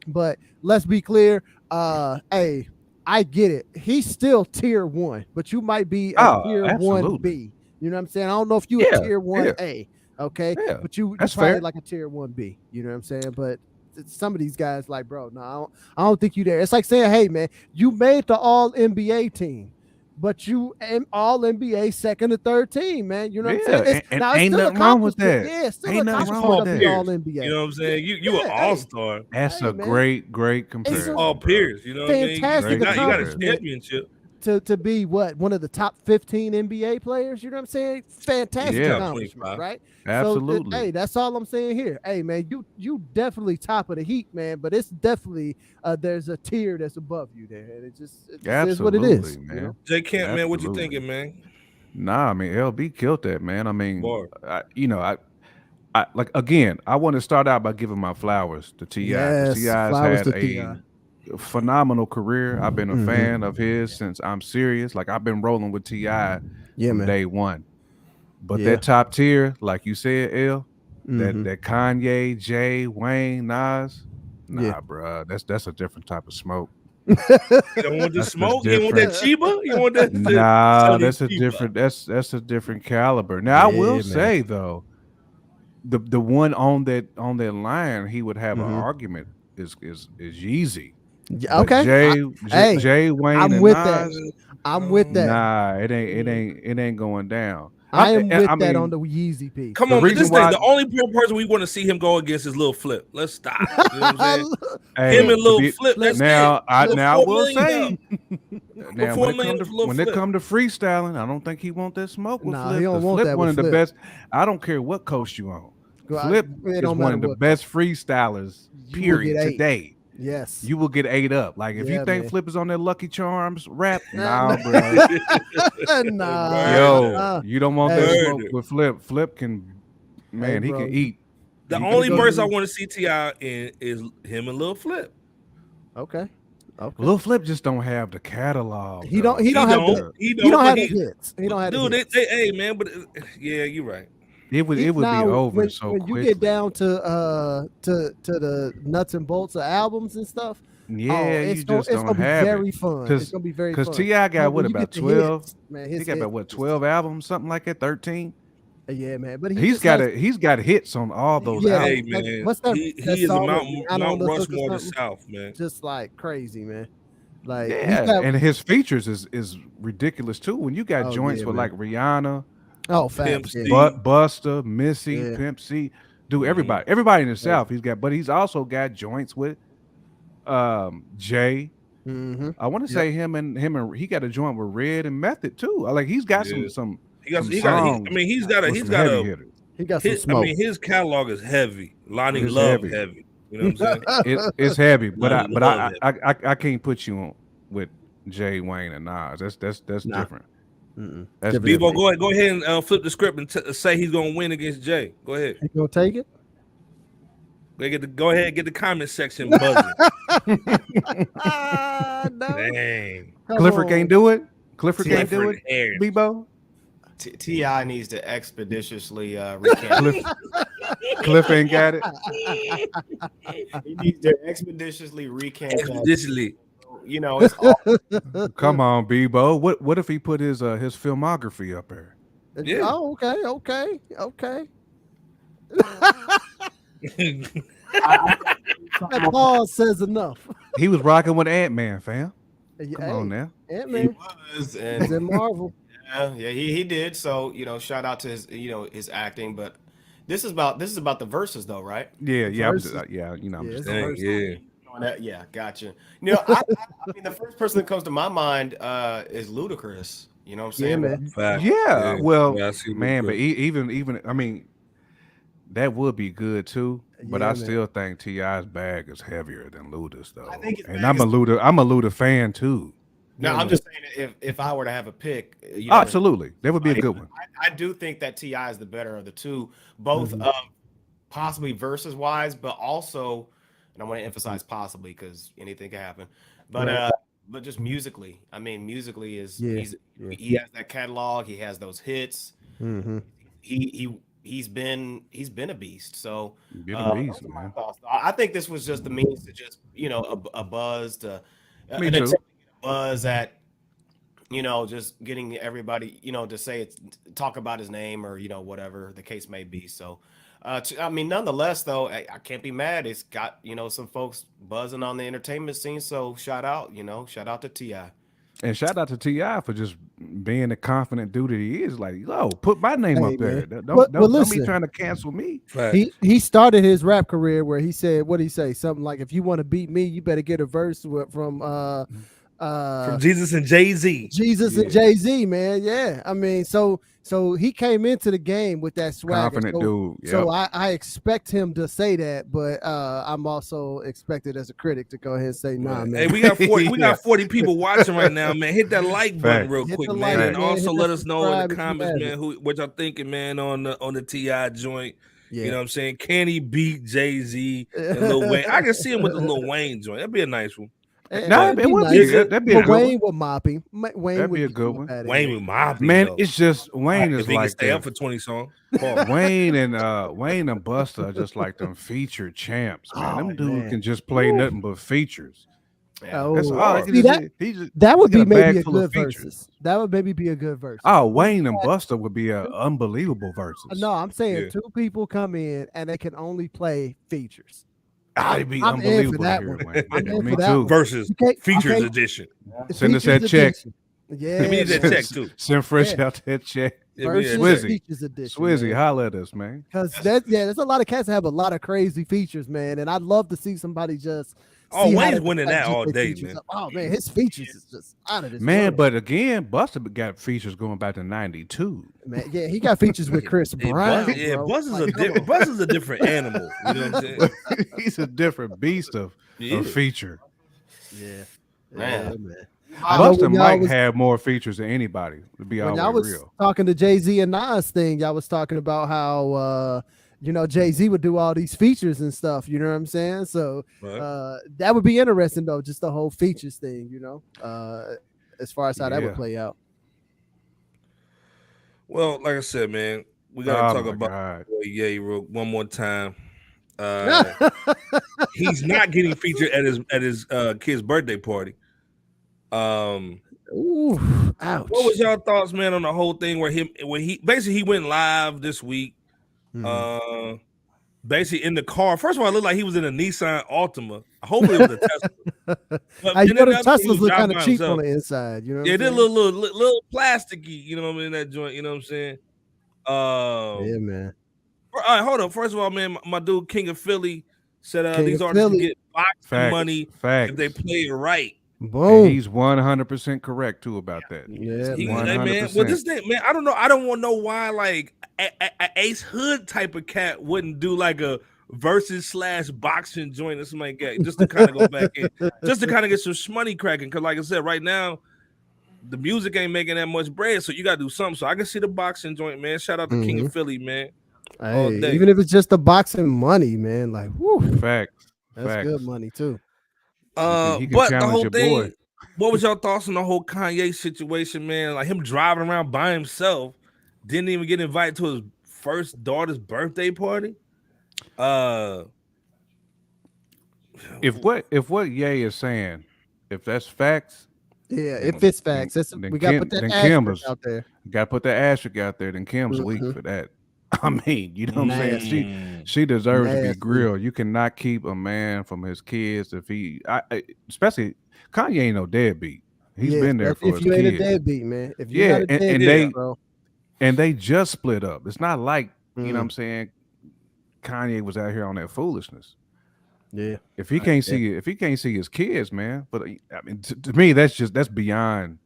But let's be clear. Hey, I get it. He's still tier 1, but you might be a tier absolutely. 1B. You know what I'm saying? I don't know if you a tier 1A, okay? Yeah, But you're that's probably fair. like a tier 1B. You know what I'm saying? But some of these guys, like, bro, no, I don't think you there. It's like saying, hey, man, you made the All NBA team, but you All NBA second or third team, man. You know what I'm saying? Yeah, and Now it's ain't still nothing wrong with accomplishment. that. Yeah, it's still Ain't nothing It's wrong accomplishment with of that. the All peers. NBA. You know what I'm saying? You Yeah, an all-star. That's Hey, a man. great comparison. All bro. peers. You know what I mean? Fantastic You got a accomplishment. championship. To be one of the top 15 NBA players, you know what I'm saying? Fantastic Yeah. accomplishment, 25. right? Absolutely. So, hey, that's all I'm saying here. Hey, man, you definitely top of the heap, man. But it's definitely there's a tier that's above you there, and it just is what it is, man. You know? J. Camp, man, what you Absolutely. thinking, man? Nah, I mean, LB killed that, man. I mean, Bar. I like again. I want to start out by giving my flowers to Ti. Yes, Ti's flowers had to a T.I. phenomenal career. I've been a Mhm. fan of his since I'm serious. Like I've been rolling with Ti Yeah, from man. day one. But Yeah. that top tier, like you said, L, Mhm. that Kanye, Jay, Wayne, Nas, Yeah. nah, bruh, that's a different type of smoke. You don't want the That's smoke? You want that different. Chiba? You want that? Nah, Sonny that's a Chiba. different. That's a different caliber. Now I will Yeah, man. say though, the one on that line, he would have an Mhm. argument is Yeezy. Yeah, But okay. Hey, Jay, Wayne, I'm and with that. Nas, I'm with that. nah, it ain't going down. I am with I that mean, on the Yeezy piece. Come the on, but reason this thing, why, the only real person we want to see him go against is Lil Flip. Let's stop. You know what I'm saying? hey, Him and to Lil be Flip, that's now, it. I Put now 4 will million up. say. Put Now, 4 million up for Lil when it Flip. come to freestyling, I don't think he want that smoke with Nah, Flip. he don't Because want Flip that one with of the Flip. best. I don't care what coast you on. It Flip is don't one matter of the what best freestylers. You will get Period. 8. Today, Yes. you will get 8 up. Like if you Yeah, think man. Flip is on that Lucky Charms rap, Nah, nah, bro. Yo, Murder. you don't want that Hey, smoke Murder. with Flip. Flip can, hey, man, he bro. can eat. The He can only eat. verse I want to see T.I. in is him and Lil Flip. Okay. Lil Flip just don't have the catalog. He don't. though. He don't have the. He He don't but have the hits. He don't have the dude, hits. hey man, but yeah, you're right. It would be Now, over so when quickly. you get down to the nuts and bolts of albums and stuff, Yeah, you just it's don't gonna be have very it. fun. It's gonna be very fun. Because T.I. got But what when you about get the 12? hits, man, He his got about hits what just- 12 albums, something like that, 13. Yeah, man. But He's got hits on all those Yeah, Hey albums. man, what's that? he That is a song with Mount Rihanna on the hook or Rushmore to something? South, man. Just like crazy, man. Like he's Yeah, got. and his features is ridiculous too. When you got Oh, joints yeah, with man. like Rihanna, Oh, Pimp facts. C. Yeah. Buster, Missy, Yeah. Pimp C, dude, Mhm. everybody in the South he's got, but he's also got joints with Jay. Mm-hmm. I want to Yep. say him and he got a joint with Red and Method too. Like he's got Yeah. some He got songs I mean, he's got with some heavy hitters. He got some smoke. his catalog is heavy. Lonnie It's Love heavy. heavy. You know what I'm saying? It's heavy, but Lonnie Love heavy. I can't put you on with Jay, Wayne, and Nas. That's Nah. different. Mm-mm. That's Different. different. Go ahead and flip the script and say he's gonna win against Jay. Go ahead. You gonna take it? Go ahead and get the comment section buzzing. No. Dang. Clifford can't do it. Clifford can't do it. Harris. Bebo. Ti needs to expeditiously recant. Cliff ain't got it. He needs to expeditiously recant that. Expeditiously. You know, it's all, Come on, Bebo. What if he put his filmography up there? Yeah. Oh, okay. That pause says enough. He was rocking with Ant-Man, fam. Come Hey, on now. he Ant-Man. was, He's and in Marvel. yeah, he did. So shout out to his his acting. But this is about the verses though, right? Yeah, The I'm verses. just, I'm Yeah, just it's saying. verse. Yeah, gotcha. I mean, the first person that comes to my mind is Ludacris. You know what I'm saying? Yeah, man. Fact. Yeah, well, I see man, but Ludacris. even I mean, that would be good too. But Yeah, I man. still think T.I.'s bag is heavier than Luda's though. I think his And bag I'm a Luda fan too. No, Yeah, I'm man. just saying if I were to have a pick, Absolutely, that would be a good one. I do think that Ti is the better of the two, both Mhm. possibly versus wise, but also, and I want to emphasize possibly because anything can happen, but but just musically, I mean, musically is Yeah, he has that catalog, he has those hits, Mm-hmm. he he's been a beast. So Get a beast, those are my man. thoughts. I think this was just the means to just a buzz to Me an attempt too. to get a buzz at just getting everybody to say it's talk about his name or whatever the case may be. So I mean, nonetheless though, I can't be mad. It's got some folks buzzing on the entertainment scene. So shout out to Ti. And shout out to Ti for just being the confident dude that he is. Like, yo, put my name Hey, up there. man. Don't be Listen, trying to cancel me. Right. he started his rap career where he said, what did he say? Something like, if you want to beat me, you better get a verse from Jesus and JayZ. Jesus and JayZ, man. Yeah. I mean, so he came into the game with that swagger. Confident dude. Yep. So I expect him to say that, but I'm also expected as a critic to go ahead and say, nah, man. Hey, we got 40, we got 40 people watching right now, man. Hit that like button real Hit quick, the man. like, And man. also Hit let that us know in the subscribe if you comments, man, haven't. what y'all thinking, man, on the Ti joint. Yeah. You know what I'm saying? Can he beat JayZ and Lil Wayne? I can see him with the Lil Wayne joint. That'd be a nice one. No, it would be. That'd be a good Wayne one. would mop him. Wayne That'd would be a good one. Wayne with mob. Man, it's just Wayne if is he can like stay up for 20 songs. Wayne and Busta are just like them featured champs, man. Them dudes can just play nothing but features. Yeah. That's all. See, that would be maybe a good versus. That would maybe be a good verse. Oh, Wayne and Busta would be an unbelievable versus. No, I'm saying two people come in and they can only play features. I'd be I'm unbelievable in to for hear that Wayne. one. I'm in Me for that too. one. Versus features edition. Send us that check. Yeah, we need that check too. Send Fresh out that check. Swizzy, holla at us, man. Because there's a lot of cats that have a lot of crazy features, man, and I'd love to see somebody just. Oh, Wayne's winning that all day, man. Oh man, his features is just out of this man. world. But again, Busta got features going back to '92. Man, yeah, he got features with Chris Brown. Busta's a different animal. You know what I'm saying? He's a different beast of feature. Yeah, man. Busta might have more features than anybody. To be all y'all was real. Talking to JayZ and Nas thing, y'all was talking about how JayZ would do all these features and stuff. You know what I'm saying? So that would be interesting though, just the whole features thing. As far as how that would play out. Well, like I said, man, we gotta talk about one more time. He's not getting featured at his kid's birthday party. Ooh, ouch. What was y'all thoughts, man, on the whole thing where he went live this week? Basically in the car. First of all, it looked like he was in a Nissan Altima. Hopefully it was a Tesla. The Teslas look kind of cheap on the inside. You know, they're a little plasticky. You know what I mean? That joint. You know what I'm saying? Yeah, man. All right, hold on. First of all, man, my dude King of Philly said these artists can get boxing money if they play it right. Boom. And he's 100% correct too about that. Yeah, 100%. Man. Well, this thing, man, I don't know. I don't want to know why like a Ace Hood type of cat wouldn't do like a versus / boxing joint or something like that, just to kind of go back in, just to kind of get some money cracking. Because, like I said, right now the music ain't making that much bread, so you gotta do something. So I can see the boxing joint, man. Shout out to King of Philly, man. Hey, even if it's just the boxing money, man, like whoo, facts. That's good money too. He can but the whole thing, boy. What was your thoughts on the whole Kanye situation, man? Like him driving around by himself, didn't even get invited to his first daughter's birthday party. If what Ye is saying, if that's facts, if it's facts, we got to put that asterisk out there. Got to put that asterisk out there. Then Kim's weak for that. I mean, you know what I'm saying? She deserves to be grilled. You cannot keep a man from his kids if especially Kanye ain't no deadbeat. He's been there for his kids. If you ain't a deadbeat, man. If you're not a deadbeat, bro. And they just split up. It's not like you know what I'm saying. Kanye was out here on that foolishness. Yeah. If he can't see his kids, man. But I mean, to me, that's beyond.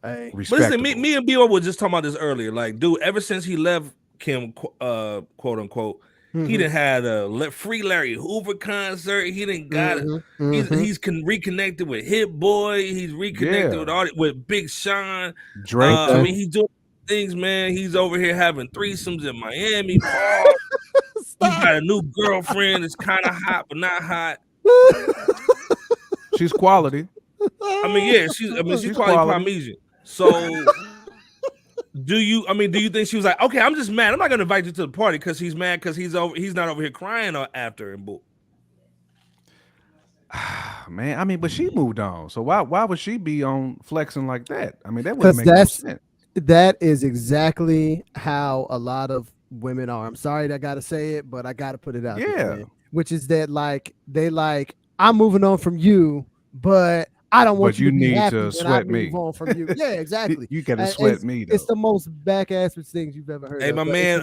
But listen, me and B.O. were just talking about this earlier. Like, dude, ever since he left Kim, quote unquote, he done had a free Larry Hoover concert. He done got he's reconnected with Hit Boy. He's reconnected with Big Sean. Drake. I mean, he's doing things, man. He's over here having threesomes in Miami. He's got a new girlfriend that's kind of hot but not hot. She's quality. I mean, yeah, she's quality Parmesan. So Do you think she was like, okay, I'm just mad. I'm not gonna invite you to the party because he's mad because he's not over here crying after and boo. Man, I mean, but she moved on. So why would she be on flexing like that? I mean, that wouldn't make no sense. That is exactly how a lot of women are. I'm sorry that I gotta say it, but I gotta put it out there. Man. Which is that I'm moving on from you, but I don't want you to be happy when I move on from you. Yeah, exactly. You gotta sweat me. Though. It's the most back-ass things you've ever heard. Hey, my man,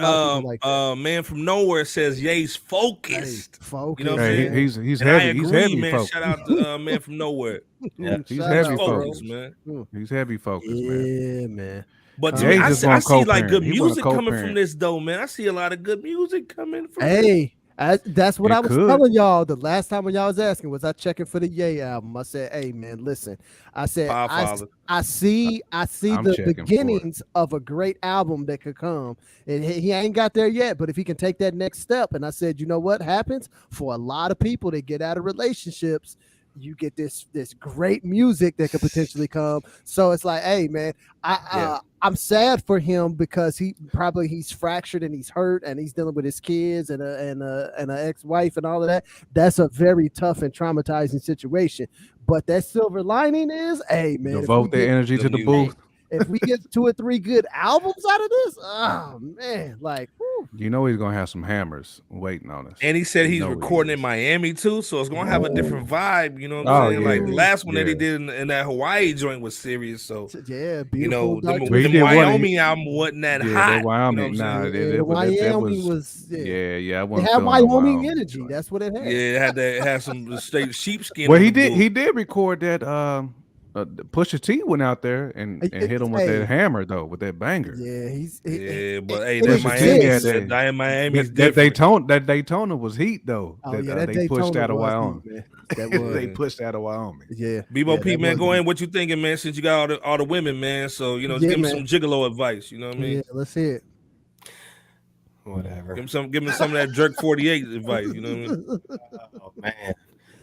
man from nowhere says Ye's focused. Focused. You know what I'm saying? He's heavy. I agree, he's heavy, man. Focused. Shout out to man from nowhere. Yeah, he's heavy focused, man. He's heavy focused, man. Yeah, man. But to me, I see like good music coming from this, though, man. I see a lot of good music coming from. Hey. That's what I was telling y'all the last time when y'all was asking, was I checking for the Ye album? I said, hey man, listen. I said I see the beginnings of a great album that could come. And he ain't got there yet, but if he can take that next step, and I said, you know what happens for a lot of people that get out of relationships, you get this great music that could potentially come. So it's like, hey man, I'm sad for him because he's fractured and he's hurt and he's dealing with his kids and an ex-wife and all of that. That's a very tough and traumatizing situation. But that silver lining is, hey man, devote their energy to the booth. If we get 2 or 3 good albums out of this, oh man, like, whew. You know he's gonna have some hammers waiting on us. And he said he's recording in Miami too, so it's gonna have a different vibe. You know what I'm saying? Yeah. Like the last one that he did in that Hawaii joint was serious. So yeah, you know, the Wyoming album wasn't that hot. The Wyoming, Wyoming was. Yeah. It had Wyoming energy. That's what it had. Yeah, it had some straight sheepskin. Well, he did record that. Pusha T went out there and hit him with that hammer though, with that banger. Yeah, but hey, that Miami's different. That Daytona was heat though. Oh, they pushed out of Wyoming. They pushed out of Wyoming. Yeah, Bebo P, man, go in. What you thinking, man? Since you got all the women, man, so you know, give me some gigolo advice. You know what I mean? Yeah, let's hear it. Whatever. Give me some of that jerk 48 advice. You know what I mean? Oh man.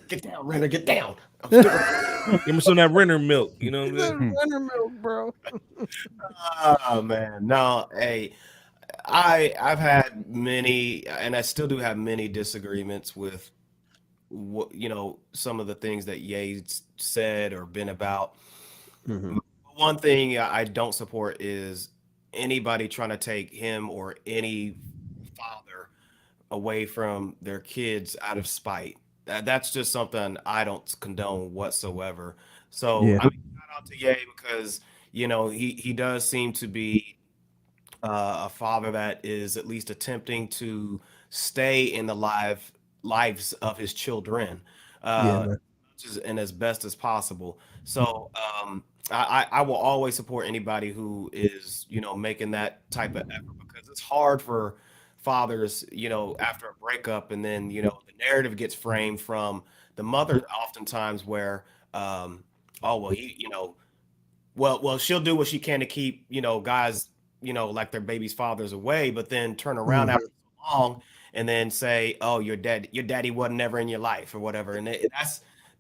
Get down, Renner, get down. Give me some of that Renner milk. You know what I mean? Renner milk, bro. Oh man, no, hey, I've had many, and I still do have many disagreements with what some of the things that Ye said or been about. Mm-hmm. One thing I don't support is anybody trying to take him or any father away from their kids out of spite. That's just something I don't condone whatsoever. So I mean, shout out to Ye because he does seem to be a father that is at least attempting to stay in the lives of his children, and as best as possible. So I will always support anybody who is making that type of effort because it's hard for fathers, after a breakup, and then the narrative gets framed from the mother oftentimes where well she'll do what she can to keep guys like their baby's fathers away, but then turn around after so long and then say, oh, your daddy wasn't never in your life or whatever, and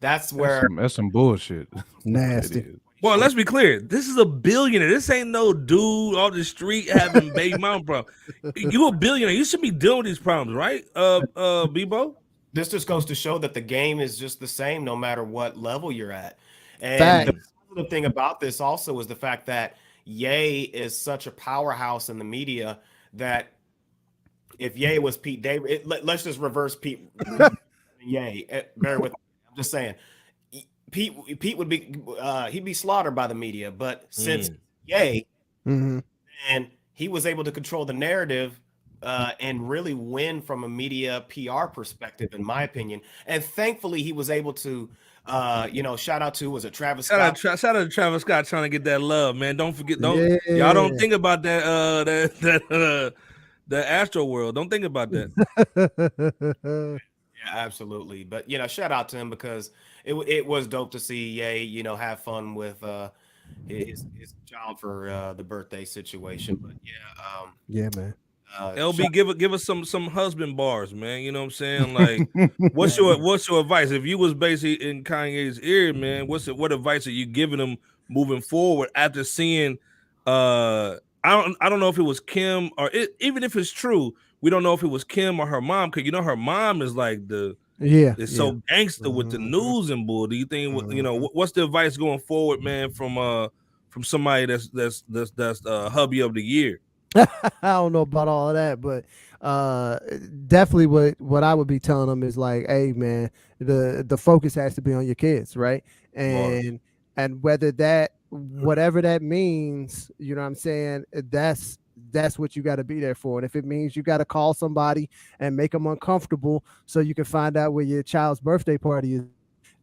that's where that's some bullshit. Nasty. Well, let's be clear. This is a billionaire. This ain't no dude off the street having baby mom problem. You a billionaire. You should be dealing with these problems, right? Bebo? This just goes to show that the game is just the same no matter what level you're at. And the positive thing about this also is the fact that Ye is such a powerhouse in the media that if Ye was Pete Davidson, let's just reverse Pete Ye. Bear with me. I'm just saying. Pete would be he'd be slaughtered by the media, but since Ye, and he was able to control the narrative and really win from a media PR perspective, in my opinion. And thankfully, he was able to, shout out to Travis Scott. Shout out to Travis Scott trying to get that love, man. Don't forget, y'all don't think about that the Astro World. Don't think about that. Yeah, absolutely. But shout out to him because it was dope to see Ye, have fun with his child for the birthday situation. But man. LB, give us some husband bars, man. You know what I'm saying? Like, what's your advice? If you was basically in Kanye's ear, man, what advice are you giving him moving forward after seeing I don't know if it was Kim or even if it's true, we don't know if it was Kim or her mom, because her mom is like so gangster with the news and bull. Do you think what's the advice going forward, man, from somebody that's hubby of the year? I don't know about all of that, but definitely what I would be telling them is like, hey man, the focus has to be on your kids, right? And whether that whatever that means, you know what I'm saying, that's what you got to be there for. And if it means you got to call somebody and make them uncomfortable so you can find out where your child's birthday party is,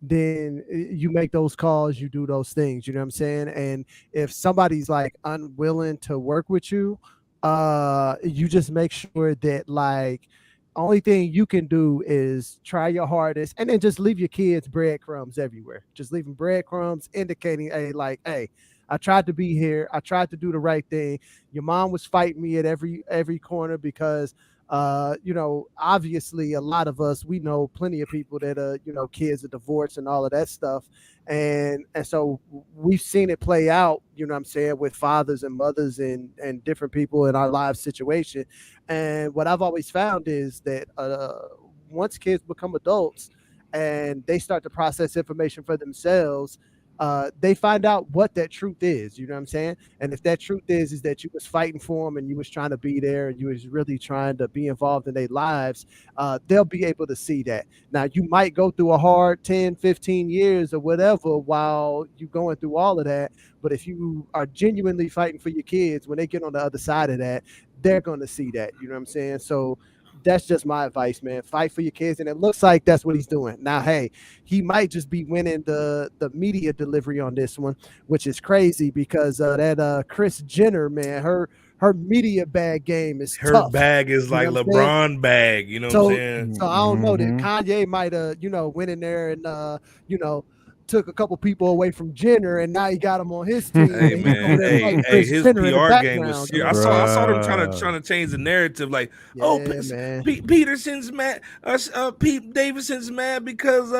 then you make those calls, you do those things, you know what I'm saying? And if somebody's like unwilling to work with you, you just make sure that like only thing you can do is try your hardest and then just leave your kids breadcrumbs everywhere. Just leave them breadcrumbs indicating, hey, I tried to be here. I tried to do the right thing. Your mom was fighting me at every corner because obviously a lot of us, we know plenty of people that kids are divorced and all of that stuff. And so we've seen it play out, you know what I'm saying, with fathers and mothers and different people in our lives situation. And what I've always found is that once kids become adults and they start to process information for themselves, they find out what that truth is, you know what I'm saying? And if that truth is that you was fighting for them and you was trying to be there and you was really trying to be involved in their lives, they'll be able to see that. Now, you might go through a hard 10, 15 years or whatever while you going through all of that. But if you are genuinely fighting for your kids, when they get on the other side of that, they're going to see that, you know what I'm saying? So that's just my advice, man. Fight for your kids. And it looks like that's what he's doing. Now, hey, he might just be winning the media delivery on this one, which is crazy because that Kris Jenner, man, her media bag game is her tough. bag is like LeBron bag, you know what I'm saying? So I don't know that Kanye might have, went in there and took a couple people away from Jenner, and now he got him on his team. Hey man, his PR game was serious. I saw them trying to change the narrative, like, Peterson's mad, Pete Davidson's mad because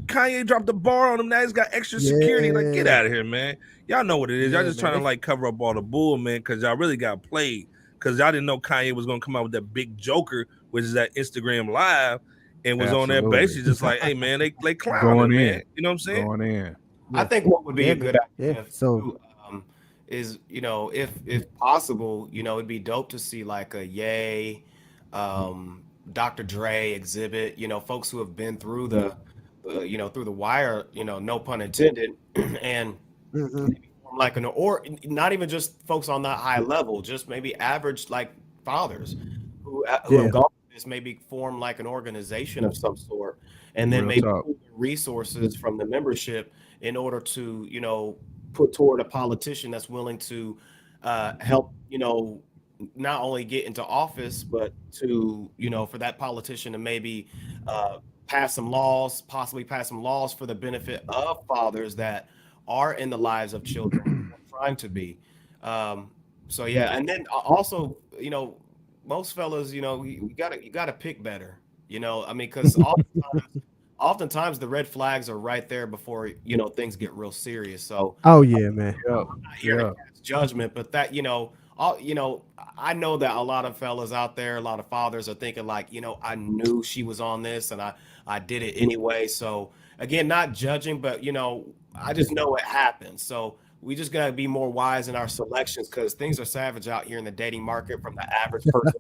Kanye dropped the bar on him. Now he's got extra security. Like, get out of here, man. Y'all know what it is. Y'all just trying to like cover up all the bull, man, because y'all really got played. Because y'all didn't know Kanye was gonna come out with that big Joker, which is that Instagram Live. And was on that basis just like, hey man, they clowning, man. You know what I'm saying? Going in. I think what would be a good idea is, if possible, it'd be dope to see like a Ye, Dr. Dre exhibit, folks who have been through through the wire, no pun intended, and maybe like or not even just folks on that high level, just maybe average like fathers who have gone. This maybe form like an organization of some sort, and then maybe resources from the membership in order to put toward a politician that's willing to help not only get into office, but to for that politician to maybe possibly pass some laws for the benefit of fathers that are in the lives of children trying to be. So yeah, and then also most fellas, you gotta pick better. I mean, because oftentimes the red flags are right there before things get real serious. So man, I'm not here to cast judgment, but that I know that a lot of fellas out there, a lot of fathers are thinking like, I knew she was on this and I did it anyway. So again, not judging, but I just know it happens. So we just gotta be more wise in our selections because things are savage out here in the dating market from the average person.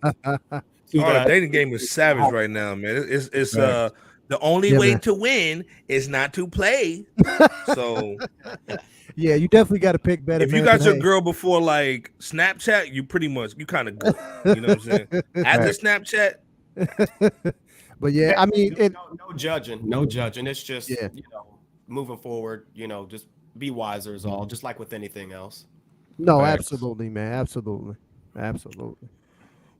The dating game is savage right now, man. It's the only way to win is not to play. So yeah, you definitely got to pick better. If you got your girl before like Snapchat, you kind of good. You know what I'm saying? After Snapchat. But yeah, I mean, no judging. It's just moving forward. Just be wiser is all. Just like with anything else. No, absolutely, man. Absolutely.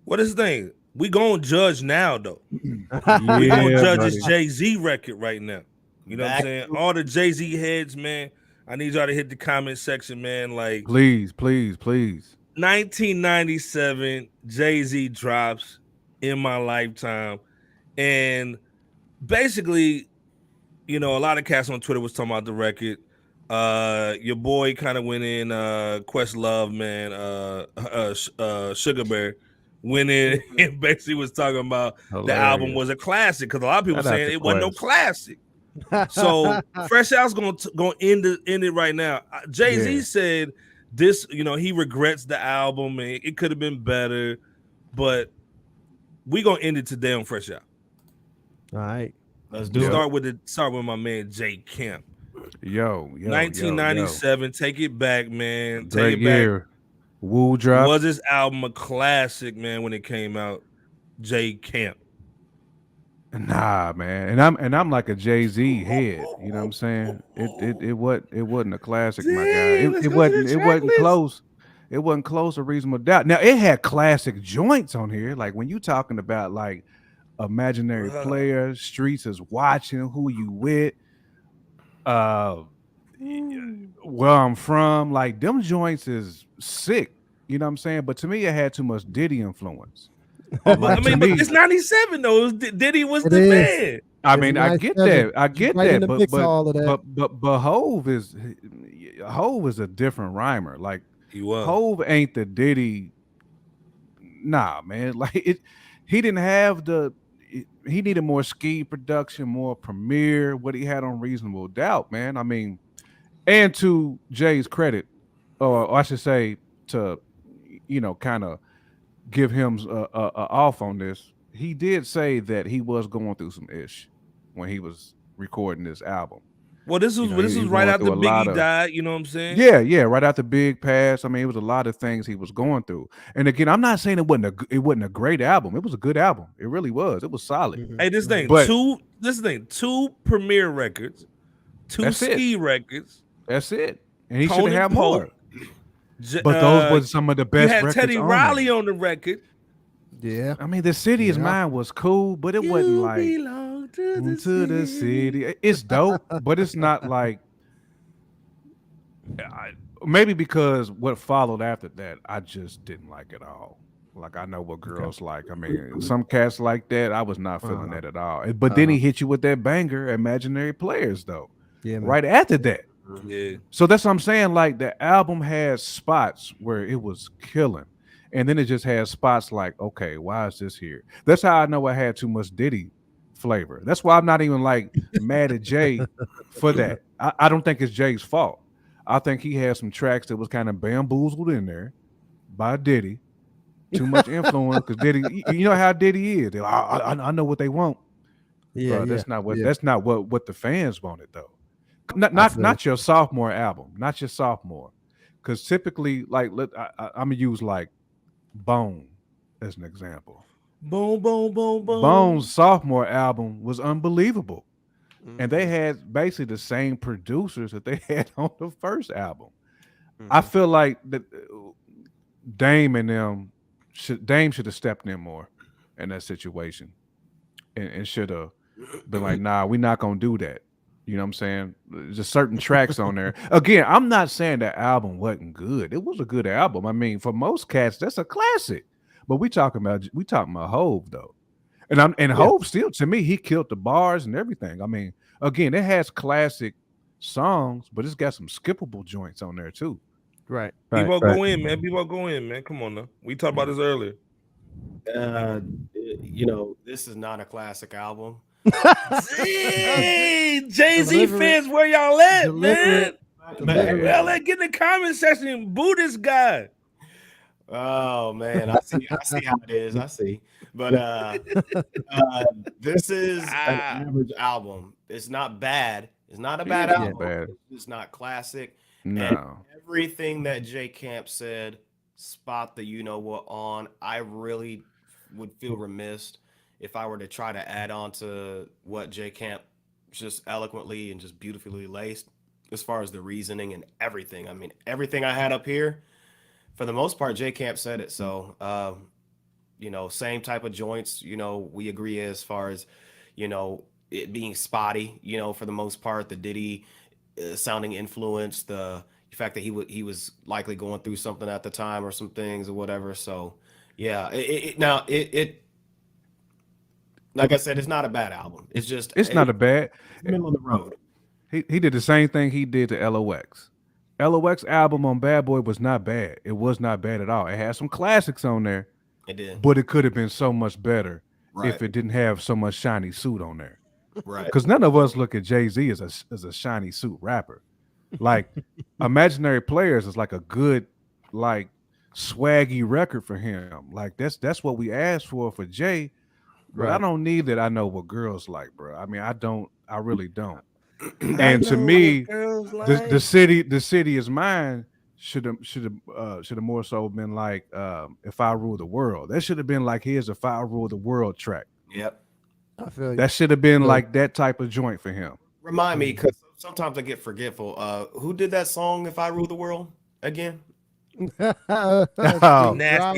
What is the thing? We gonna judge now, though. We gonna judge this JayZ record right now. You know what I'm saying? All the JayZ heads, man. I need y'all to hit the comment section, man. Like, please. 1997, JayZ drops In My Lifetime, and basically, a lot of cats on Twitter was talking about the record. Your boy kind of went in. Questlove, man. Sugar Bear went in and basically was talking about the album was a classic because a lot of people saying it wasn't no classic. So Fresh Out's gonna end it right now. JayZ said this, he regrets the album and it could have been better, but we gonna end it today on Fresh Out. All right, let's do it. Start with my man Jay Camp. Yo, 1997. Take it back, man. Great year. Woo drop. Was this album a classic, man? When it came out, Jay Camp. Nah, man, and I'm like a JayZ head. You know what I'm saying? It wasn't a classic, my guy. It wasn't close. It wasn't close to Reasonable Doubt. Now it had classic joints on here. Like when you talking about like Imaginary Player, Streets Is Watching, Who You With, Where I'm From, like them joints is sick. You know what I'm saying? But to me, it had too much Diddy influence. But it's 97 though. Diddy was the man. I mean, I get that. But Hove is a different rhymer. Like Hove ain't the Diddy. Nah, man. Like he didn't have he needed more ski production, more Premiere, what he had on Reasonable Doubt, man. I mean, and to Jay's credit, or I should say to, kind of give him off on this. He did say that he was going through some ish when he was recording this album. Well, this was right after Biggie died. You know what I'm saying? Yeah, right after Big passed. I mean, it was a lot of things he was going through. And again, I'm not saying it wasn't a great album. It was a good album. It really was. It was solid. Mm-hmm. Hey, two Premiere records, two ski records. That's it. And he should have more. But those were some of the best records. You had Teddy Riley on the record. Yeah. I mean, The City Is Mine was cool, but it wasn't like to the city. It's dope, but it's not like maybe because what followed after that, I just didn't like it all. Like I know what girls like. I mean, some cats like that. I was not feeling that at all. But then he hit you with that banger, Imaginary Players, though. Yeah, man. Right after that. Yeah. So that's what I'm saying. Like the album has spots where it was killing, and then it just has spots like, okay, why is this here? That's how I know I had too much Diddy flavor. That's why I'm not even like mad at Jay for that. I don't think it's Jay's fault. I think he had some tracks that was kind of bamboozled in there by Diddy. Too much influence because Diddy, you know how Diddy is. I know what they want. Yeah, that's not what the fans wanted though. Not your sophomore album, not your sophomore, because typically, like, I'm gonna use like Bone as an example. Boom. Bone's sophomore album was unbelievable, and they had basically the same producers that they had on the first album. I feel like that Dame should have stepped in more in that situation, and should have been like, nah, we're not gonna do that. You know what I'm saying? There's certain tracks on there. Again, I'm not saying that album wasn't good. It was a good album. I mean, for most cats, that's a classic. But we talking about Hove though, and Hove still, to me, he killed the bars and everything. I mean, again, it has classic songs, but it's got some skippable joints on there too. Right. People go in, man. People go in, man. Come on now. We talked about this earlier. This is not a classic album. JayZ fans, where y'all at, man? Y'all get in the comment section and boo this guy. Oh man, I see how it is. I see, but this is an average album. It's not bad. It's not a bad album. It's not classic. No. And everything that Jay Camp said, spot the what on. I really would feel remiss if I were to try to add on to what Jay Camp just eloquently and just beautifully laced as far as the reasoning and everything. I mean, everything I had up here, for the most part, Jay Camp said it. So, same type of joints, we agree as far as, it being spotty, for the most part, the Diddy sounding influence, the fact that he was likely going through something at the time or some things or whatever. So, yeah, like I said, it's not a bad album. It's just not a bad middle of the road. He did the same thing he did to LOX. LOX album on Bad Boy was not bad. It was not bad at all. It had some classics on there. It did. But it could have been so much better Right. if it didn't have so much shiny suit on there. Right. Because none of us look at JayZ as a shiny suit rapper. Like Imaginary Players is like a good, like swaggy record for him. Like that's what we asked for Jay. But I don't need that. I know what girls like, bro. I mean, I really don't. And to me, the city is mine should have more so been like If I Rule the World. That should have been like Here's If I Rule the World track. Yep. I feel you. That should have been like that type of joint for him. Remind me, because sometimes I get forgetful. Who did that song If I Rule the World again? Nasty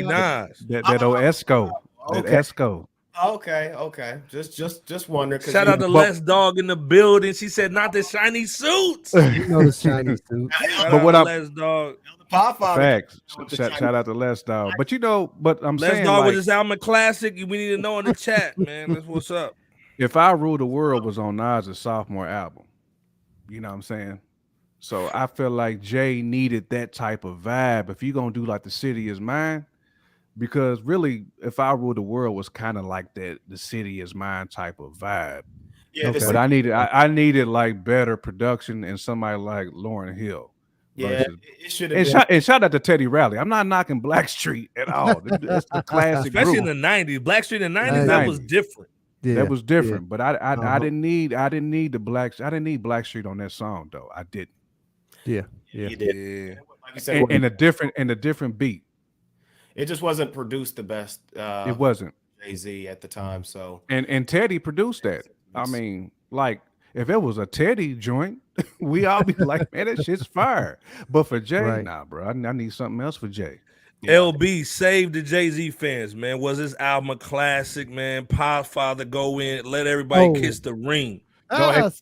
Nas. That old Esco. That Esco. Okay. Just wondering. Shout out to Les Dog in the building. She said, "Not the shiny suits." You know the shiny suit. But what I'm Les Dog. Facts. Shout out to Les Dog. But I'm Les saying Dog like, with his album classic. We need to know in the chat, man. That's what's up. If I Rule the World was on Nas' sophomore album, you know what I'm saying? So I feel like Jay needed that type of vibe. If you're gonna do like The City Is Mine, because really, If I Rule the World was kind of like that, The City Is Mine type of vibe. Yeah, But I needed like better production and somebody like Lauryn Hill. Yeah, it should have been. And shout out to Teddy Riley. I'm not knocking Blackstreet at all. That's the classic, especially group. in the '90s. Blackstreet in the '90s, that was different. Yeah, that was different. But I didn't need Blackstreet on that song though. I didn't. Yeah. You did. Yeah. Like you said, and a different beat. It just wasn't produced the best. It wasn't JayZ at the time. So and Teddy produced that. I mean, like if it was a Teddy joint, we all be like, man, that shit's fire. But for Jay, nah, bro, I need something else for Jay. Yeah. LB, save the JayZ fans, man. Was this album a classic, man? Podfather, go in, let everybody kiss the ring. Go ahead.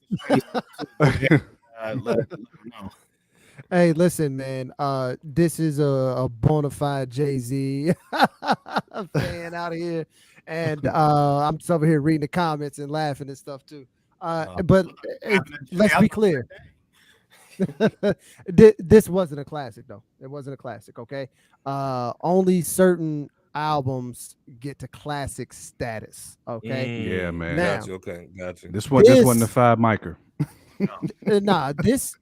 Let them know. Hey, listen, man. This is a bona fide JayZ fan out here, and I'm just over here reading the comments and laughing and stuff too. But let's be clear. This wasn't a classic, though. It wasn't a classic. Okay. Only certain albums get to classic status. Okay. Yeah, man. Now, Gotcha. Okay, gotcha. This wasn't a 5 micer. Nah, this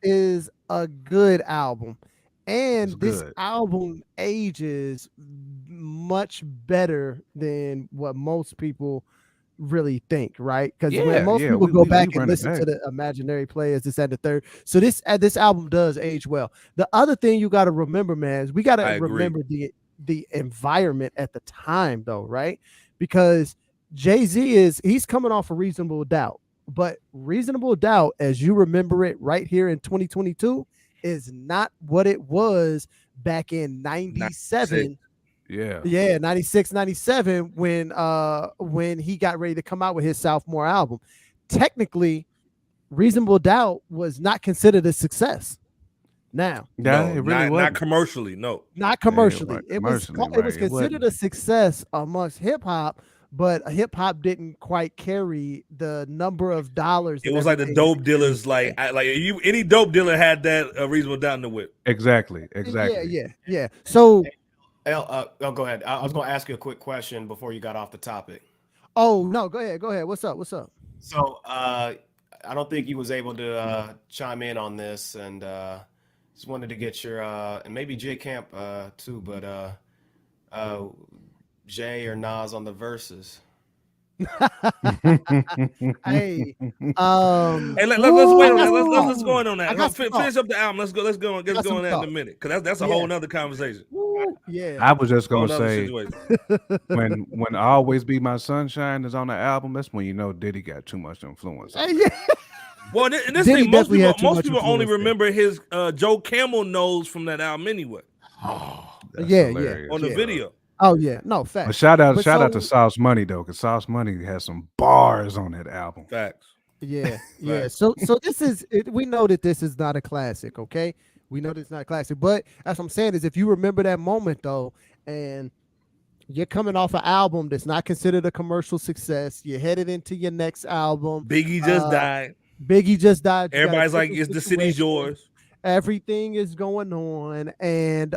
is a good album, and this album ages much better than what most people really think, right? Because when most people go back and listen to the Imaginary Players, this and the third, so this album does age well. The other thing you got to remember, man, is we got to remember the environment at the time, though, right? Because JayZ he's coming off a Reasonable Doubt. But Reasonable Doubt, as you remember it right here in 2022, is not what it was back in 97. Yeah, 96, 97, when he got ready to come out with his sophomore album. Technically, Reasonable Doubt was not considered a success. Now, it really was not commercially. No, not commercially. It was considered a success amongst hip hop. But hip hop didn't quite carry the number of dollars. It was like the dope dealers, any dope dealer had that Reasonable Doubt in the whip. Exactly. Yeah. So, go ahead. I was going to ask you a quick question before you got off the topic. Oh no, go ahead. What's up? So, I don't think you was able to chime in on this, and just wanted to get your and maybe J Camp too, but Jay or Nas on the verses. Hey, let's wait on that. Let's go on that. Finish up the album. Let's go on that in a minute, because that's a whole nother conversation. Yeah, I was just gonna say when Always Be My Sunshine is on the album, that's when you know Diddy got too much influence. Well, and this thing, most people only remember his Joe Camel nose from that album anyway. Oh, yeah, on the video. Oh yeah, no facts. But shout out to Sauce Money though, because Sauce Money has some bars on that album. Facts. Yeah. So this is we know that this is not a classic, okay? We know this is not a classic, but that's what I'm saying is if you remember that moment though, and you're coming off an album that's not considered a commercial success, you're headed into your next album. Biggie just died. Biggie just died. Everybody's like, "Is the city's yours?" Everything is going on, and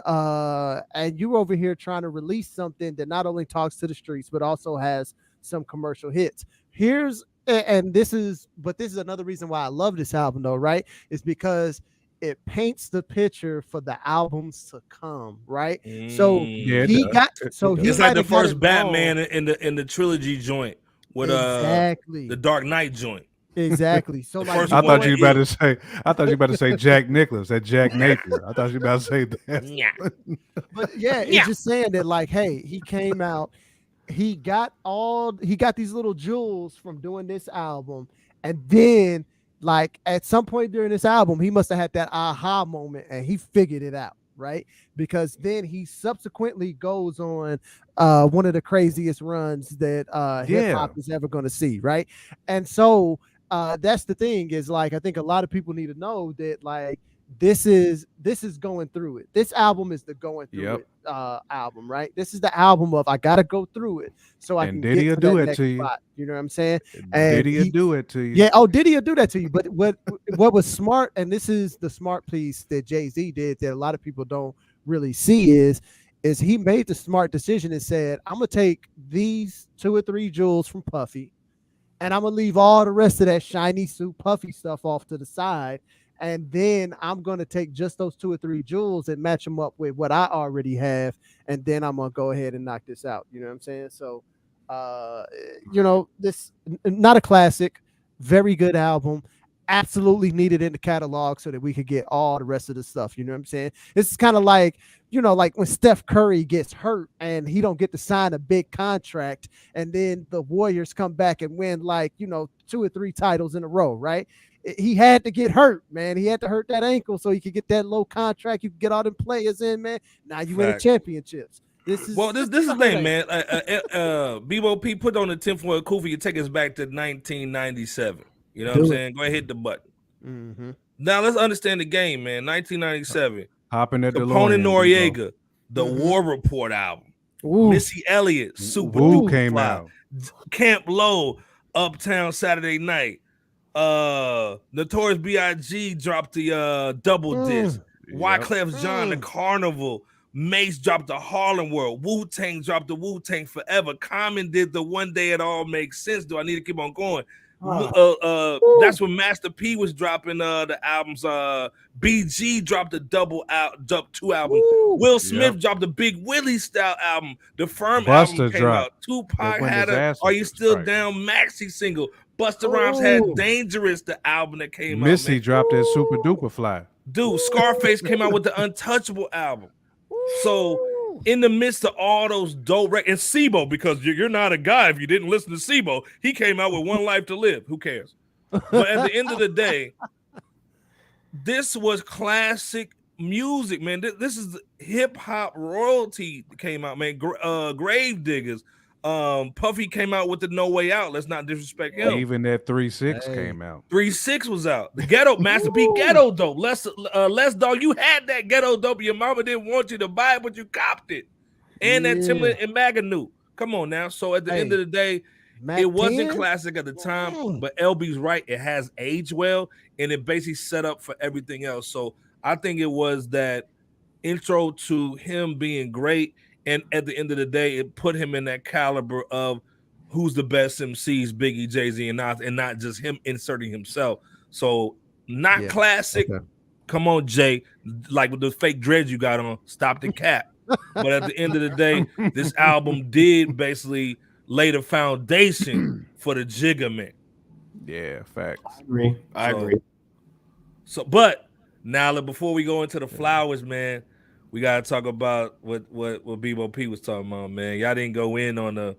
you over here trying to release something that not only talks to the streets but also has some commercial hits. This is another reason why I love this album though, right? Is because it paints the picture for the albums to come, right? So it's like the first Batman in the trilogy joint with exactly the Dark Knight joint. Exactly. So like, I thought you better say Jack Nicklaus, that Jack Napier. I thought you about to say that. Yeah. But yeah, it's just saying that like, hey, he came out, he got these little jewels from doing this album, and then like at some point during this album, he must have had that aha moment and he figured it out, right? Because then he subsequently goes on one of the craziest runs that hip hop is ever going to see, right? And so that's the thing is like, I think a lot of people need to know that like this is going through it. This album is the going through it album, right? This is the album of I gotta go through it so I can get to that next spot. You know what I'm saying? And did he do it to you? Yeah. Oh, did he do that to you? But what was smart, and this is the smart piece that JayZ did that a lot of people don't really see is he made the smart decision and said, I'm gonna take these 2 or 3 jewels from Puffy, and I'm gonna leave all the rest of that shiny suit Puffy stuff off to the side. And then I'm going to take just those 2 or 3 jewels and match them up with what I already have. And then I'm going to go ahead and knock this out. You know what I'm saying? So, this not a classic, very good album. Absolutely needed in the catalog so that we could get all the rest of the stuff. You know what I'm saying? This is kind of like, like when Steph Curry gets hurt and he don't get to sign a big contract. And then the Warriors come back and win 2 or 3 titles in a row, right? He had to get hurt, man. He had to hurt that ankle so he could get that low contract. You could get all them players in, man. Now you win championships. This is the thing, man. Bebo P put on the tinfoil Kofi. You take us back to 1997. You know what I'm saying? Go ahead, hit the button. Mm-hmm. Now let's understand the game, man. 1997. Hopping at Capone Noriega, the War Report album. Ooh. Missy Elliott, Super Woo came out. Camp Low, Uptown Saturday Night. Notorious B.I.G. dropped the double disc. Wyclef Jean, the Carnival. Mace dropped the Harlem World. Wu-Tang dropped the Wu-Tang Forever. Common did the One Day It All Makes Sense. Do I need to keep on going? That's when Master P was dropping the albums. BG dropped a dropped 2 albums. Will Smith dropped the Big Willie style album. The Firm Buster album came out. Tupac had a Are You Still Down maxi single. Busta Rhymes had Dangerous, the album that came out. Missy dropped that Super Duper Fly. Dude, Scarface came out with the Untouchable album. So in the midst of all those dope records, and SIBO, because you're not a guy if you didn't listen to SIBO, he came out with One Life to Live. Who cares? But at the end of the day, this was classic music, man. This is hip hop royalty came out, man. Grave Diggers. Puffy came out with the No Way Out. Let's not disrespect him. Even that 3-6 came out. 3-6 was out. The Ghetto Master P Ghetto Dope. Les Dog, you had that Ghetto Dope. Your mama didn't want you to buy it, but you copped it. And that Timberland and Maganu. Come on now. So at the end of the day, it wasn't classic at the time, but LB's right. It has aged well, and it basically set up for everything else. So I think it was that intro to him being great. And at the end of the day, it put him in that caliber of who's the best MCs, Biggie, JayZ, and Nas, and not just him inserting himself. So not classic. Okay. Come on, Jay. Like with the fake dreads you got on, stop the cap. But at the end of the day, this album did basically lay the foundation for the Jigga Man. Yeah, facts. I agree. So, but now before we go into the flowers, man, we gotta talk about what Bebo P was talking about, man. Y'all didn't go in on the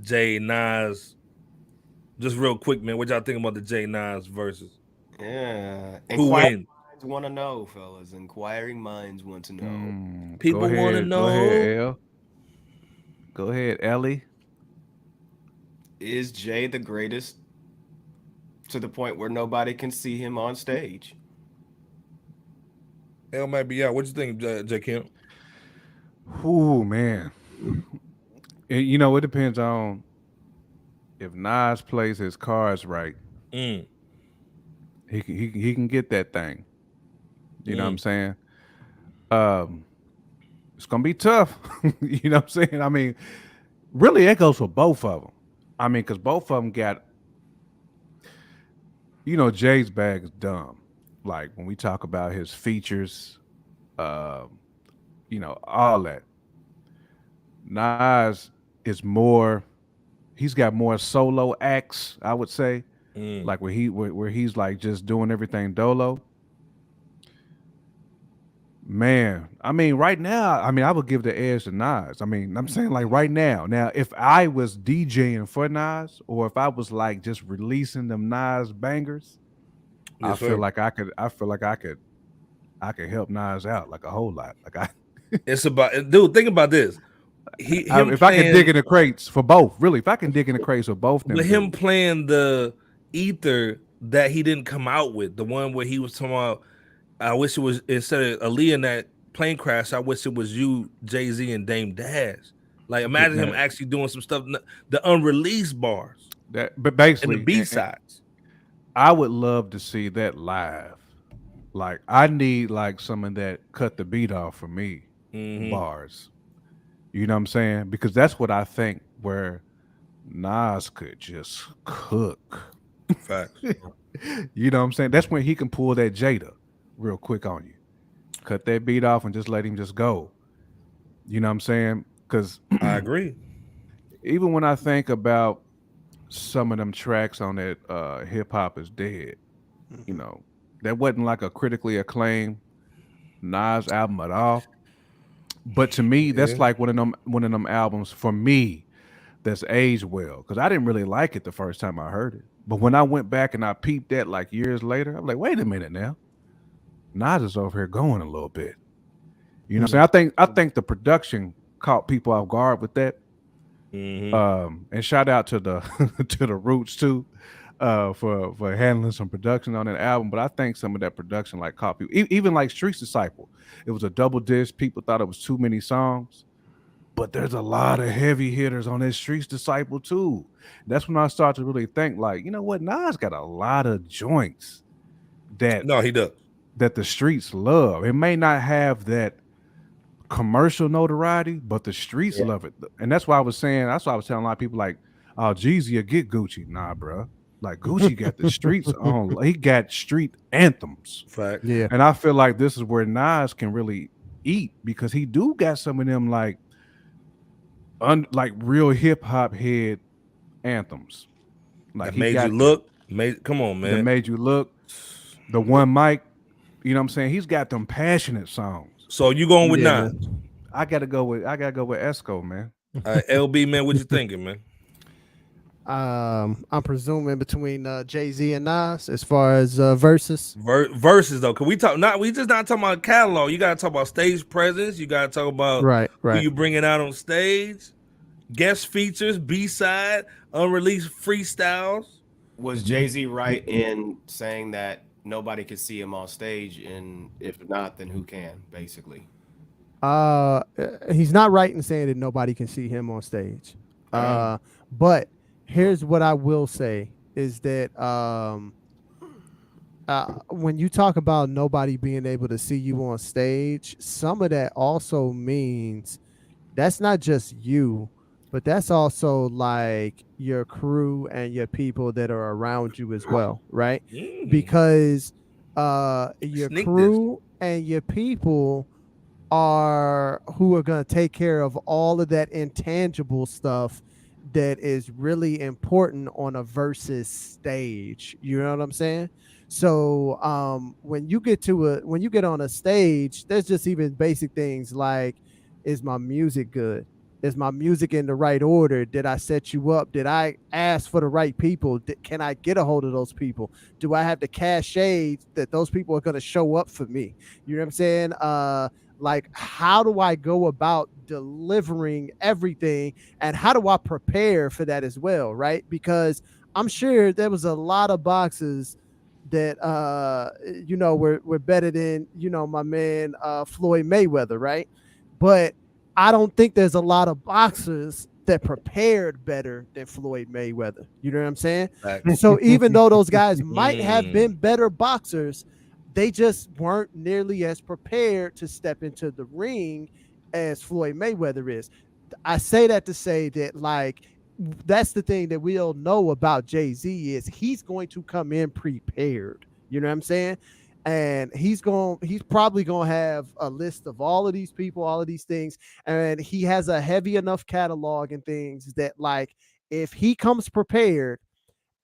Jay Nas. Just real quick, man. What y'all think about the Jay Nas verses? Yeah. Who wins? Want to know, fellas. Inquiring minds want to know. People want to know. Go ahead, El. Go ahead, Ellie. Is Jay the greatest to the point where nobody can see him on stage? El might be out. What you think, J. Kim? Ooh, man. It depends on if Nas plays his cards right. He can get that thing. You know what I'm saying? It's gonna be tough. You know what I'm saying? I mean, really, it goes for both of them. I mean, because both of them got, Jay's bag is dumb. Like when we talk about his features, all that. Nas is more. He's got more solo acts, I would say. Like where he's like just doing everything dolo. Man, I mean, right now, I mean, I would give the edge to Nas. I mean, I'm saying like right now. Now, if I was DJing for Nas, or if I was like just releasing them Nas bangers, Yes, I feel like I could. I feel like I could help Nas out like a whole lot. Like it's about, dude. Think about this. If I can dig in the crates for both, really, if I can dig in the crates for both, them with him playing the ether that he didn't come out with, the one where he was talking about, I wish it was, instead of Aaliyah in that plane crash, I wish it was you, JayZ, and Dame Dash. Like, imagine him actually doing some stuff, the unreleased bars. But basically, and the B-sides. I would love to see that live. Like, I need like some of that cut the beat off for me bars. You know what I'm saying? Because that's what I think where Nas could just cook. Facts. You know what I'm saying? That's when he can pull that Jada real quick on you. Cut that beat off and just let him just go. You know what I'm saying? Because I agree. Even when I think about some of them tracks on that Hip Hop Is Dead, that wasn't like a critically acclaimed Nas album at all. But to me, that's like one of them albums for me that's aged well. Because I didn't really like it the first time I heard it. But when I went back and I peeped that like years later, I'm like, wait a minute now. Nas is over here going a little bit. You know what I'm saying? I think the production caught people off guard with that. And shout out to the to the Roots too, for handling some production on that album. But I think some of that production like caught people, even like Street's Disciple. It was a double disc. People thought it was too many songs, but there's a lot of heavy hitters on that Street's Disciple too. That's when I start to really think like, you know what, Nas got a lot of joints that he does, that the streets love. It may not have that commercial notoriety, but the streets love it. And that's why I was saying, that's why I was telling a lot of people like, oh, JayZ will get Gucci. Nah, bro. Like Gucci got the streets on. He got street anthems. Fact. Yeah. And I feel like this is where Nas can really eat because he do got some of them like real hip hop head anthems. Like that made you look. Come on, man. That made you look. The one mic. You know what I'm saying? He's got them passionate songs. So you going with Nas? I gotta go with Esco, man. LB, man, what you thinking, man? I'm presuming between JayZ and Nas as far as verses. Verses though, cause we just not talking about catalog. You gotta talk about stage presence. You gotta talk about right. Who you bringing out on stage, guest features, B-side, unreleased freestyles. Was JayZ right in saying that nobody could see him on stage, and if not, then who can? Basically, he's not right in saying that nobody can see him on stage. But here's what I will say is that when you talk about nobody being able to see you on stage, some of that also means that's not just you, but that's also like your crew and your people that are around you as well, right? Because your crew and your people are who are going to take care of all of that intangible stuff that is really important on a versus stage. You know what I'm saying? So when you get on a stage, there's just even basic things like, is my music good? Is my music in the right order? Did I set you up? Did I ask for the right people? Can I get a hold of those people? Do I have the cachet that those people are going to show up for me? You know what I'm saying? Like, how do I go about delivering everything, and how do I prepare for that as well, right? Because I'm sure there was a lot of boxes that were better than my man Floyd Mayweather, right? But I don't think there's a lot of boxers that prepared better than Floyd Mayweather. You know what I'm saying? So even though those guys might have been better boxers, they just weren't nearly as prepared to step into the ring as Floyd Mayweather is. I say that to say that, like, that's the thing that we all know about JayZ is he's going to come in prepared. You know what I'm saying? And he's probably going to have a list of all of these people, all of these things. And he has a heavy enough catalog and things that, like, if he comes prepared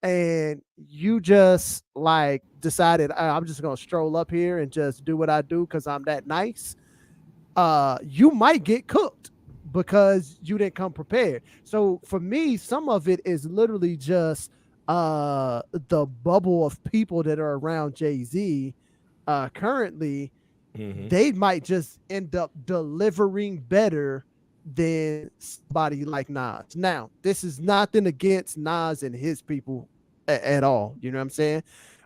and you just like decided I'm just going to stroll up here and just do what I do because I'm that nice, you might get cooked because you didn't come prepared. So for me, some of it is literally just the bubble of people that are around JayZ currently. They might just end up delivering better than somebody like Nas. Now, this is nothing against Nas and his people at all. You know what I'm saying?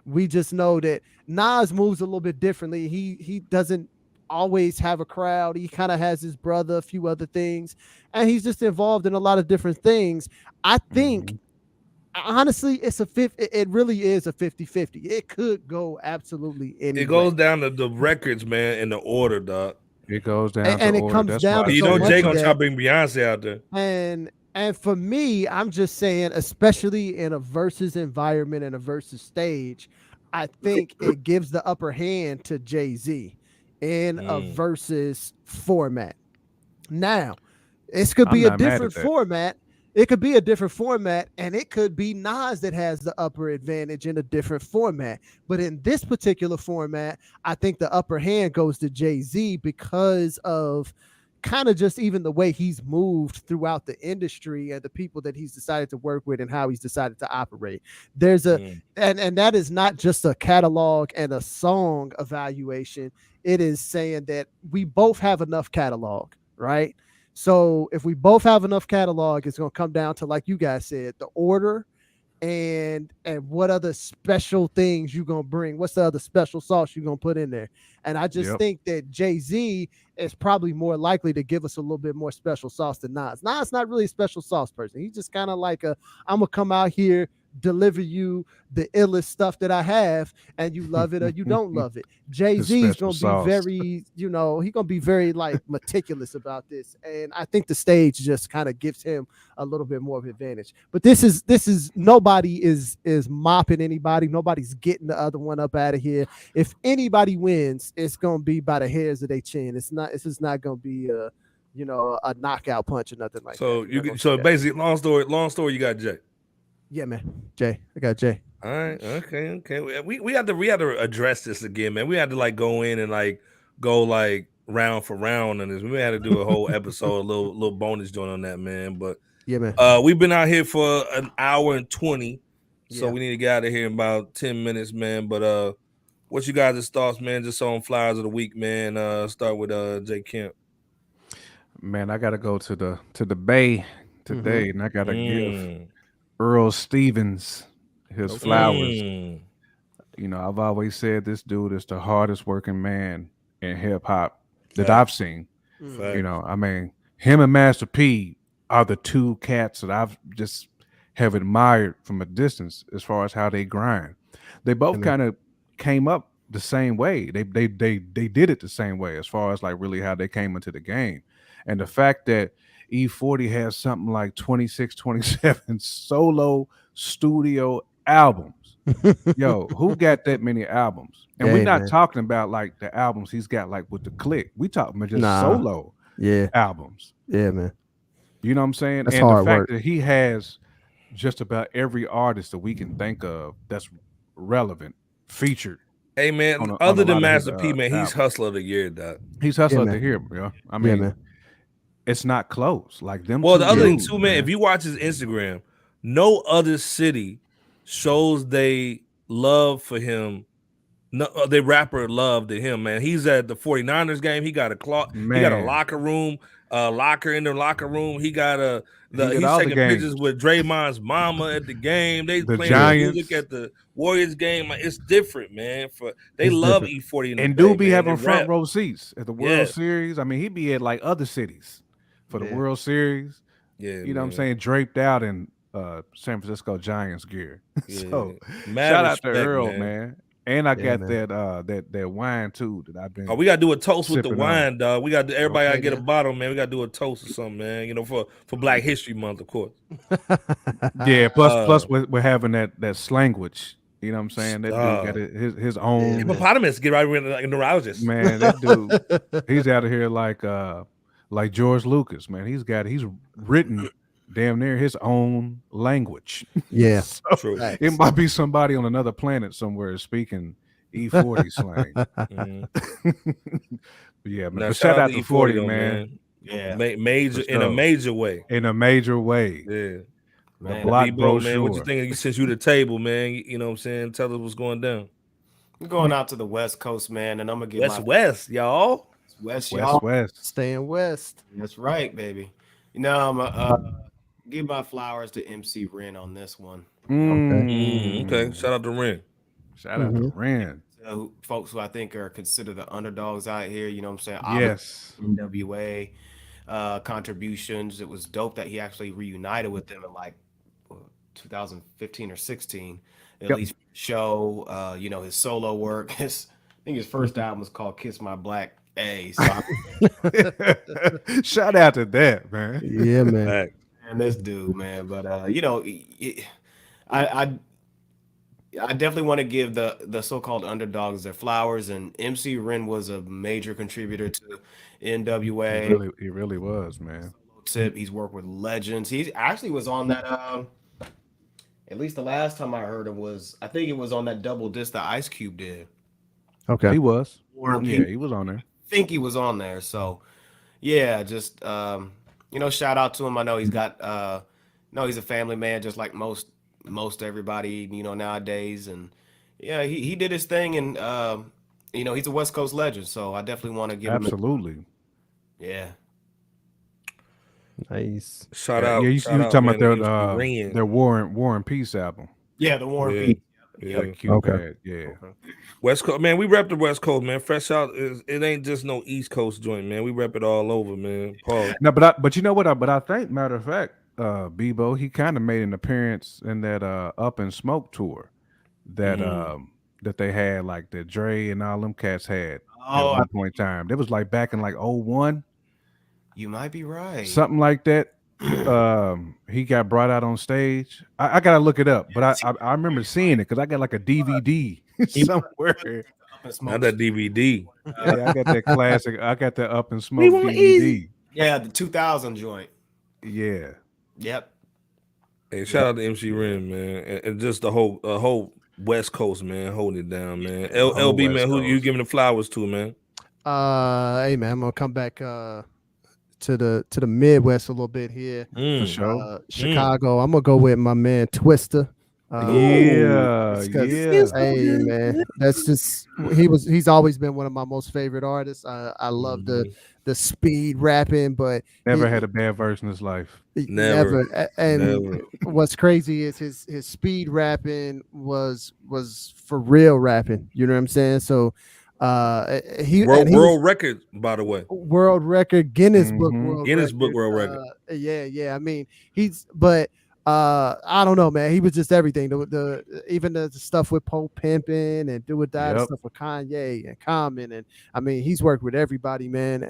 We just know that Nas moves a little bit differently. He doesn't always have a crowd. He kind of has his brother, a few other things, and he's just involved in a lot of different things. I think honestly, it really is a 50-50. It could go absolutely anywhere. It goes down to the records, man, in the order, dog. It goes down and to it order. comes That's down why to you so know Jay much gonna try to bring Beyonce out there. And for me, I'm just saying, especially in a versus environment and a versus stage, I think it gives the upper hand to JayZ in a versus format. Now, this could be a different format. It could be a different format, and it could be Nas that has the upper advantage in a different format. But in this particular format, I think the upper hand goes to JayZ because of kind of just even the way he's moved throughout the industry and the people that he's decided to work with and how he's decided to operate. There's a and that is not just a catalog and a song evaluation. It is saying that we both have enough catalog, right? So if we both have enough catalog, it's going to come down to, like you guys said, the order and what other special things you going to bring. What's the other special sauce you going to put in there? And I just think that JayZ is probably more likely to give us a little bit more special sauce than Nas. Nas not really a special sauce person. He's just kind of like I'm going to come out here, deliver you the illest stuff that I have, and you love it or you don't love it. JayZ is going to be very, he's going to be very like meticulous about this. And I think the stage just kind of gives him a little bit more of an advantage. But this is nobody is mopping anybody. Nobody's getting the other one up out of here. If anybody wins, it's going to be by the hairs of their chin. It's just not going to be a knockout punch or nothing like that. So basically, long story, you got Jay. Yeah, man. Jay. I got Jay. All right. Okay. We had to address this again, man. We had to like go in and like go like round for round on this. We had to do a whole episode, a little bonus joint on that, man. But yeah, man. We've been out here for an hour and 20, so we need to get out of here in about 10 minutes, man. But what you guys' thoughts, man? Just on Flyers of the Week, man. Start with Jay Kemp. Man, I gotta go to the Bay today, and I gotta give Earl Stevens his flowers. I've always said this dude is the hardest working man in hip hop that I've seen. I mean, him and Master P are the two cats that I've just have admired from a distance as far as how they grind. They both kind of came up the same way. They did it the same way as far as like really how they came into the game. And the fact that E40 has something like 26, 27 solo studio albums. Yo, who got that many albums? And we're not talking about like the albums he's got like with the Click. We talking about just solo albums. Yeah, man. You know what I'm saying? That's and hard the fact work. that he has just about every artist that we can think of that's relevant featured. Hey, man, other than Master P, man, he's Hustler of the Year, dog. He's Hustler of the Year, bro. I mean, it's not close. Like them. Well, the other thing too, man, if you watch his Instagram, no other city shows they love for him. No, they rapper love to him, man. He's at the 49ers game. He got he got a locker room, locker in the locker room. He got he's taking pictures with Draymond's mama at the game. They playing music at the Warriors game. Like, it's different, man. They love E40 and do be having front row seats at the World Series. I mean, he be at like other cities for the World Series. Yeah, you know what I'm saying, draped out in San Francisco Giants gear. So Mad shout respect, out to Earl, man. And I got that wine too that I've been. Oh, we gotta do a toast with the wine, on. dog. We got everybody gotta get a bottle, man. We gotta do a toast or something, man. You know, for Black History Month, of course. Yeah. Plus we're having that slanguage. You know what I'm saying? That dude got his own hippopotamus. Get right in like a neurologist. Man, that dude, he's out of here like George Lucas, man. He's written damn near his own language. Yeah. So it might be somebody on another planet somewhere speaking E40 slang. Yeah, man. But shout out to E40, man. Yeah. Major in a major way. In a major way. Yeah. Man, block brochure. Man, what you think since you the table, man? You know what I'm saying? Tell us what's going down. We're going out to the West Coast, man, and I'm gonna get West, y'all. West. Staying west. That's right, baby. You know, I'm gonna give my flowers to MC Ren on this one. Okay. Shout out to Ren. Shout out to Ren. So, folks who I think are considered the underdogs out here, you know what I'm saying? Yes. NWA contributions. It was dope that he actually reunited with them in like 2015 or 16. At least show, you know, his solo work. I think his first album was called Kiss My Black A. So shout out to that, man. Yeah, man. And this dude, man. But you know, I definitely want to give the so-called underdogs their flowers, and MC Ren was a major contributor to NWA. He really was, man. He's worked with legends. He actually was on that at least the last time I heard him was, I think it was on that double disc that Ice Cube did. Okay. He was. Yeah, he was on there. I think he was on there. So yeah, just you know, shout out to him. I know he's got no, he's a family man, just like most everybody, you know, nowadays. And yeah, he did his thing, and you know, he's a West Coast legend. So I definitely want to give him yeah. Nice. Shout out. Yeah, you talking about their War and Peace album. Yeah, the War and Peace. Yeah. Okay. Yeah. West Coast, man. We rep the West Coast, man. Fresh Out it ain't just no East Coast joint, man. We rep it all over, man. Paul. No, but you know what? But I think, matter of fact, Bebo, he kind of made an appearance in that Up in Smoke tour that that they had, like that Dre and all them cats had at one point in time. It was like back in like 01. You might be right. Something like that. He got brought out on stage. I gotta look it up, but I remember seeing it because I got like a DVD somewhere. Not that DVD. Yeah, I got that classic. I got the Up in Smoke DVD. Yeah, the 2000 joint. Yeah. Yep. Hey, shout out to MC Ren, man, and just the whole West Coast, man, holding it down, man. LB, man, who you giving the flowers to, man? Hey, man, I'm gonna come back to the Midwest a little bit here. For sure. Chicago. I'm gonna go with my man Twista. Yeah. Hey, man, that's just he's always been one of my most favorite artists. I love the speed rapping, but never had a bad verse in his life. Never. And what's crazy is his speed rapping was for real rapping. You know what I'm saying? So world record, by the way. World record, Guinness Book World Record. Yeah. I mean, I don't know, man. He was just everything. Even the stuff with Pope Pimpin' and Do or Die, the stuff with Kanye and Common, and I mean, he's worked with everybody, man.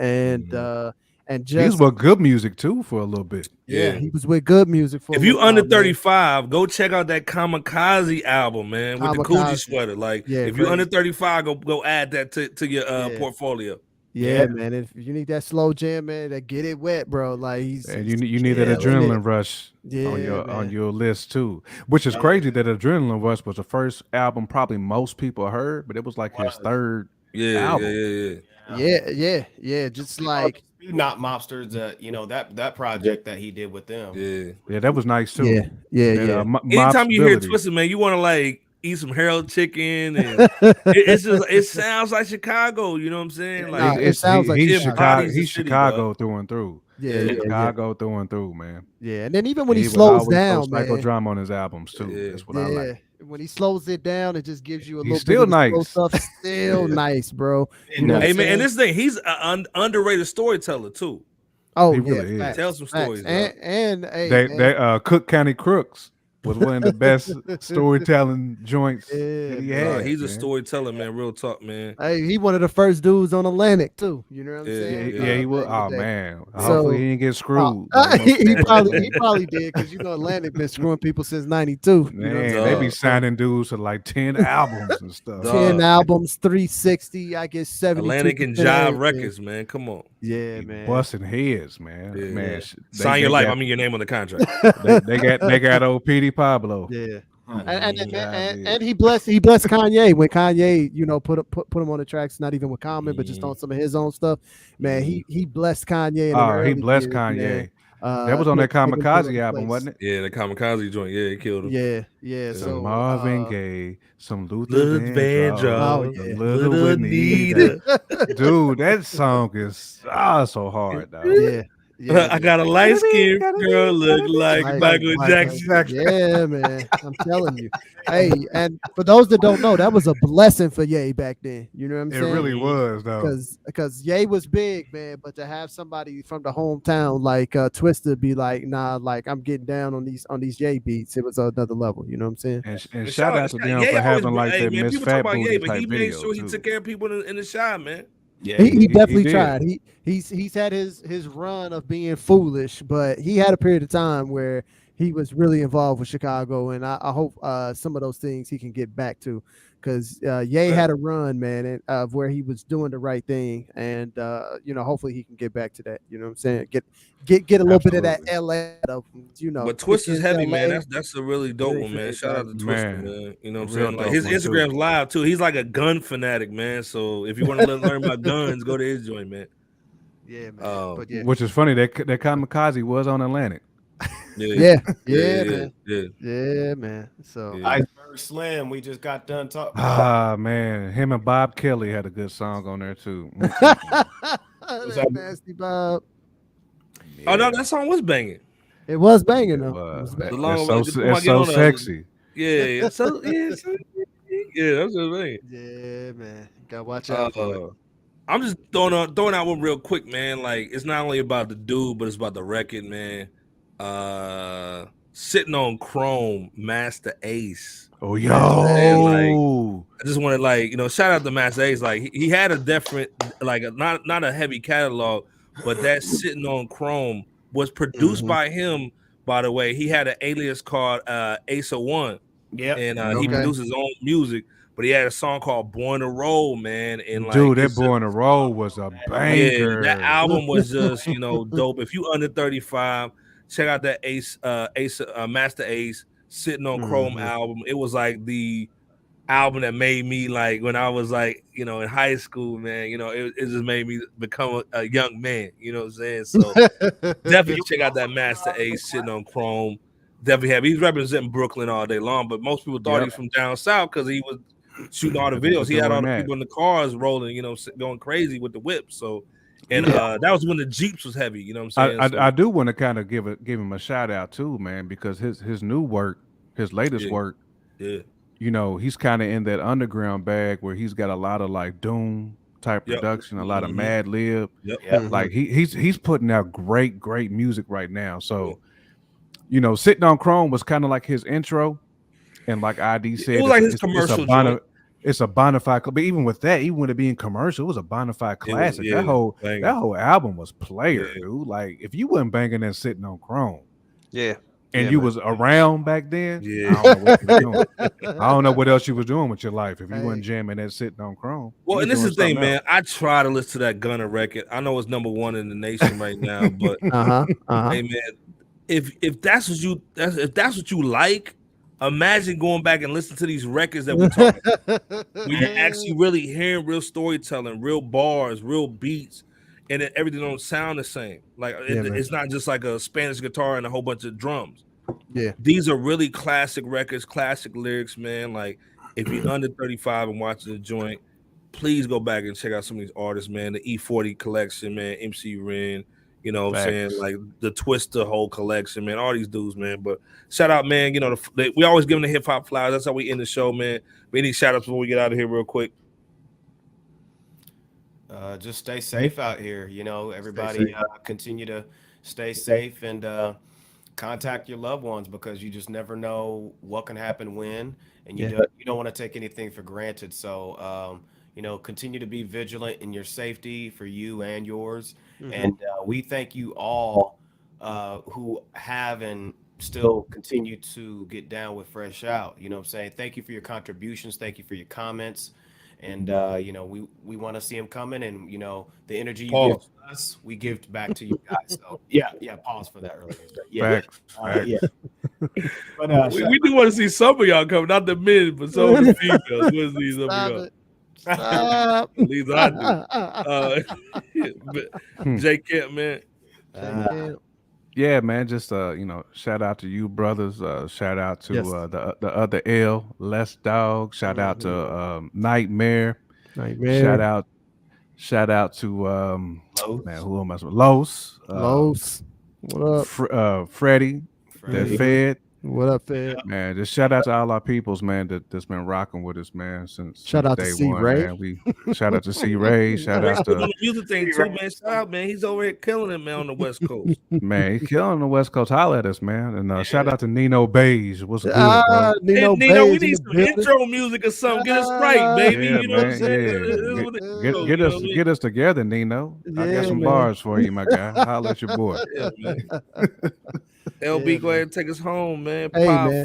And just he's with good music too for a little bit. Yeah, he was with good music for. If you under 35, go check out that Kamikaze album, man, with the Coogee sweater. Like, if you under 35, go add that to your portfolio. Yeah, man. If you need that slow jam, man, that get it wet, bro. Like and you need that adrenaline rush on your list too. Which is crazy that Adrenaline Rush was the first album probably most people heard, but it was like his third album. Yeah. Just like Not Mobsters, you know, that project that he did with them. Yeah, that was nice too. Yeah. Anytime you hear Twisted, man, you want to like eat some Harold chicken, and it sounds like Chicago. You know what I'm saying? Like it sounds like he's Chicago. He's city, Chicago through and through. Chicago through and through, man. Yeah, and then even when he slows down, man, psychodrama on his albums too. That's what I like. When he slows it down, it just gives you a He's little still bit of nice. stuff. Still nice, bro. Hey, man, and this thing, he's an underrated storyteller too. Oh, He yeah, really is. facts, Tell some facts. stories, dog. And hey, They Cook County Crooks was one of the best storytelling joints that he had. He's a man. storyteller, man. Real talk, man. Hey, he one of the first dudes on Atlantic too. You know what I'm Yeah, saying? Yeah, he was. Back in the Oh day. man, Yeah. hopefully he didn't get screwed. like most he cats. probably did because you know Atlantic been screwing people since '92. You know what I'm Man, saying? they be Dog. signing dudes to like 10 albums and stuff. Dog. 10 albums, 360, I guess 72. Atlantic and Jive Records, man. Come on. Yeah, He man. busting heads, man. Yeah. Man, Sign your life. I mean your name on the contract. they got old Petey Pablo. Yeah. Mhm. And he blessed Kanye when Kanye, you know, put him on the tracks, not even with Common, but just on some of his own stuff. Man, he blessed Kanye. In the Oh, he early blessed years, Kanye. man. That was on that put him to Kamikaze a album, place. wasn't it? Yeah, the Kamikaze joint. Yeah, he killed him. Yeah. Some So Marvin Gaye, some Luther Luther Vandross, Vandross, some yeah. Little Little Juanita. Dude, that song is so hard, though. yeah. I got a light skinned girl look like Michael Jackson. Yeah, man. I'm telling you. Hey, and for those that don't know, that was a blessing for Ye back then. You know what I'm It saying? really was, though. Because Ye was big, man. But to have somebody from the hometown like Twista be like, nah, like I'm getting down on these Ye beats, it was another level. You know what I'm saying? And shout out to them Ye for always having like hey, that man, Miss people talk Fat about Ye, Booty but type he made video sure he too. took care of people in the shop, man. Yeah, He definitely did. tried. He's had his run of being foolish, but he had a period of time where he was really involved with Chicago, and I hope some of those things he can get back to, because Ye had a run, man, of where he was doing the right thing, and you know, hopefully he can get back to that. You know what I'm saying? Get a little bit of that LA out of him, you know. But Twist is heavy, LA. man. That's a really dope one, man. Shout out to Twister, man. You know what I'm Real saying? Like dope his one, too. Instagram's live too. He's like a gun fanatic, man. So if you want to learn about guns, go to his joint, man. Yeah, man. But yeah, Which is funny that Kamikaze was on Atlantic. yeah, man. So Iceberg Slim, we just got done talking. Ah man, him and Bob Kelly had a good song on there too. that nasty Bob. Oh no, that song was banging. It was banging though. It's so sexy. Yeah, that's what I'm saying. Yeah, man. Gotta watch out for it. I'm just throwing out one real quick, man. Like it's not only about the dude, but it's about the record, man. Sitting on Chrome, Master Ace. Oh yo, I just want to shout out to Master Ace. Like he had a different, like not a heavy catalog, but that Sitting on Chrome was produced by him. By the way, he had an alias called Ace of One. Yeah, and he produced his own music. But he had a song called Born to Roll, man. And dude, that Born to Roll was a banger. Yeah, that album was just, dope. If you under 35, check out that Master Ace Sitting on Chrome album. It was like the album that made me, like, when I was like, in high school, man, it just made me become a young man, you know what I'm saying? So definitely check out that Master Ace Sitting on Chrome. Definitely have. He's representing Brooklyn all day long, but most people thought he was from down south because he was shooting all the videos. He had all the people in the cars rolling, going crazy with the whip. So, and that was when the Jeeps was heavy. You know what I'm saying? I do want to kind of give him a shout out too, man, because his new work, his latest work, he's kind of in that underground bag where he's got a lot of like doom type production, a lot of Mad Lib. Like he's putting out great music right now. So. Sitting on Chrome was kind of like his intro, and like ID said, it was like his commercial. It's a bona fide, but even with that, even with it being commercial, it was a bona fide classic. That whole album was player, dude. Like if you wasn't banging that Sitting on Chrome, and you was around back then, I don't know what you were doing. I don't know what else you was doing with your life if you wasn't jamming that Sitting on Chrome. Well, and this is the thing, man. I try to listen to that Gunna record. I know it's #1 in the nation right now, but hey, man. If that's what you like, imagine going back and listen to these records that we're talking about. When you're actually really hearing real storytelling, real bars, real beats, and then everything don't sound the same. Like it's not just like a Spanish guitar and a whole bunch of drums. Yeah, these are really classic records, classic lyrics, man. Like if you're under 35 and watching the joint, please go back and check out some of these artists, man. The E40 collection, man. MC Ren. You know what I'm saying? Like the Twister whole collection, man. All these dudes, man. But shout out, man. We always give them the hip hop flowers. That's how we end the show, man. We need shout outs before we get out of here real quick. Just stay safe out here. Everybody continue to stay safe and contact your loved ones because you just never know what can happen when, and you don't want to take anything for granted. So, continue to be vigilant in your safety for you and yours. And we thank you all who have and still continue to get down with Fresh Out. You know what I'm saying? Thank you for your contributions. Thank you for your comments. And we want to see them coming, and the energy you give to us, we give back to you guys. So yeah, pause for that earlier. Facts. Yeah. But we do want to see some of y'all come, not the men, but some of the females. We want to see some of y'all. Stop. At least I do. J Kemp, man. Yeah, man. Just shout out to you, brothers. Shout out to the other L, Les Dog. Shout out to Nightmare. Shout out to man, who am I? Los. What up? Freddie. The Fed. What up, Fed? Man, just shout out to all our peoples, man, that's been rocking with us, man, since shout out day to C. one, Ray. man. We shout out to C. Ray. Shout out to the music thing too, man. Shout out, man. He's over here killing it, man, on the West Coast. Man, he's killing the West Coast. Holla at us, man. And shout out to Nino Beige. What's good, bro? Nino, we need some intro music or something. Get us right, baby. Yeah, you know what I'm saying? Get us together, Nino. I got some bars for you, my guy. Holla at your boy. Yeah, man. LB, go ahead and take us home, man. Hey, man.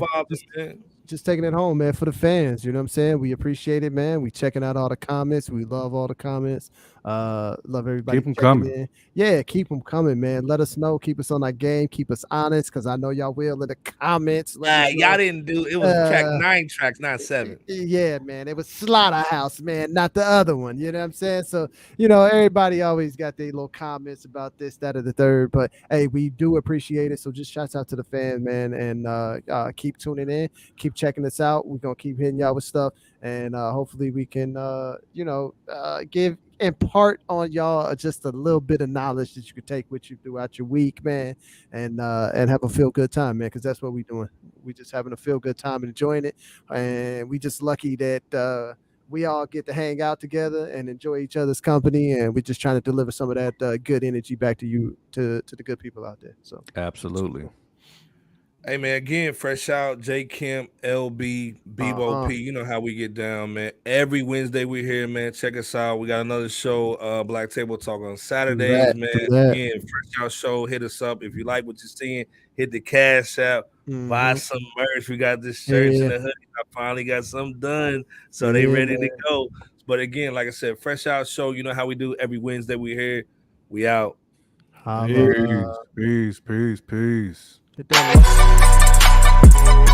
Man. Just taking it home, man, for the fans. You know what I'm saying? We appreciate it, man. We checking out all the comments. We love all the comments. Love everybody. Keep them coming. In. Yeah, keep them coming, man. Let us know. Keep us on our game. Keep us honest, because I know y'all will in the comments. Y'all didn't do it. Was track 9 tracks, not 7. Yeah, man. It was Slaughterhouse, man, not the other one. You know what I'm saying? So, everybody always got their little comments about this, that, or the third. But hey, we do appreciate it. So just shouts out to the fans, man, and keep tuning in. Keep checking us out. We're gonna keep hitting y'all with stuff, and hopefully we can impart on y'all just a little bit of knowledge that you can take with you throughout your week, man, and have a feel good time, man, because that's what we're doing. We just having a feel good time and enjoying it, and we just lucky that we all get to hang out together and enjoy each other's company, and we're just trying to deliver some of that good energy back to you, to the good people out there. So absolutely. Hey, man, again, Fresh Out, J Kemp, LB, Bebo P. You know how we get down, man. Every Wednesday we're here, man. Check us out. We got another show, Black Table Talk, on Saturdays, man. Again, Fresh Out Show. Hit us up. If you like what you're seeing, hit the Cash App. Buy some merch. We got this shirts and the hoodie. I finally got some done, so they ready to go. But again, like I said, Fresh Out Show. You know how we do. Every Wednesday we're here. We out. Peace. Hit that.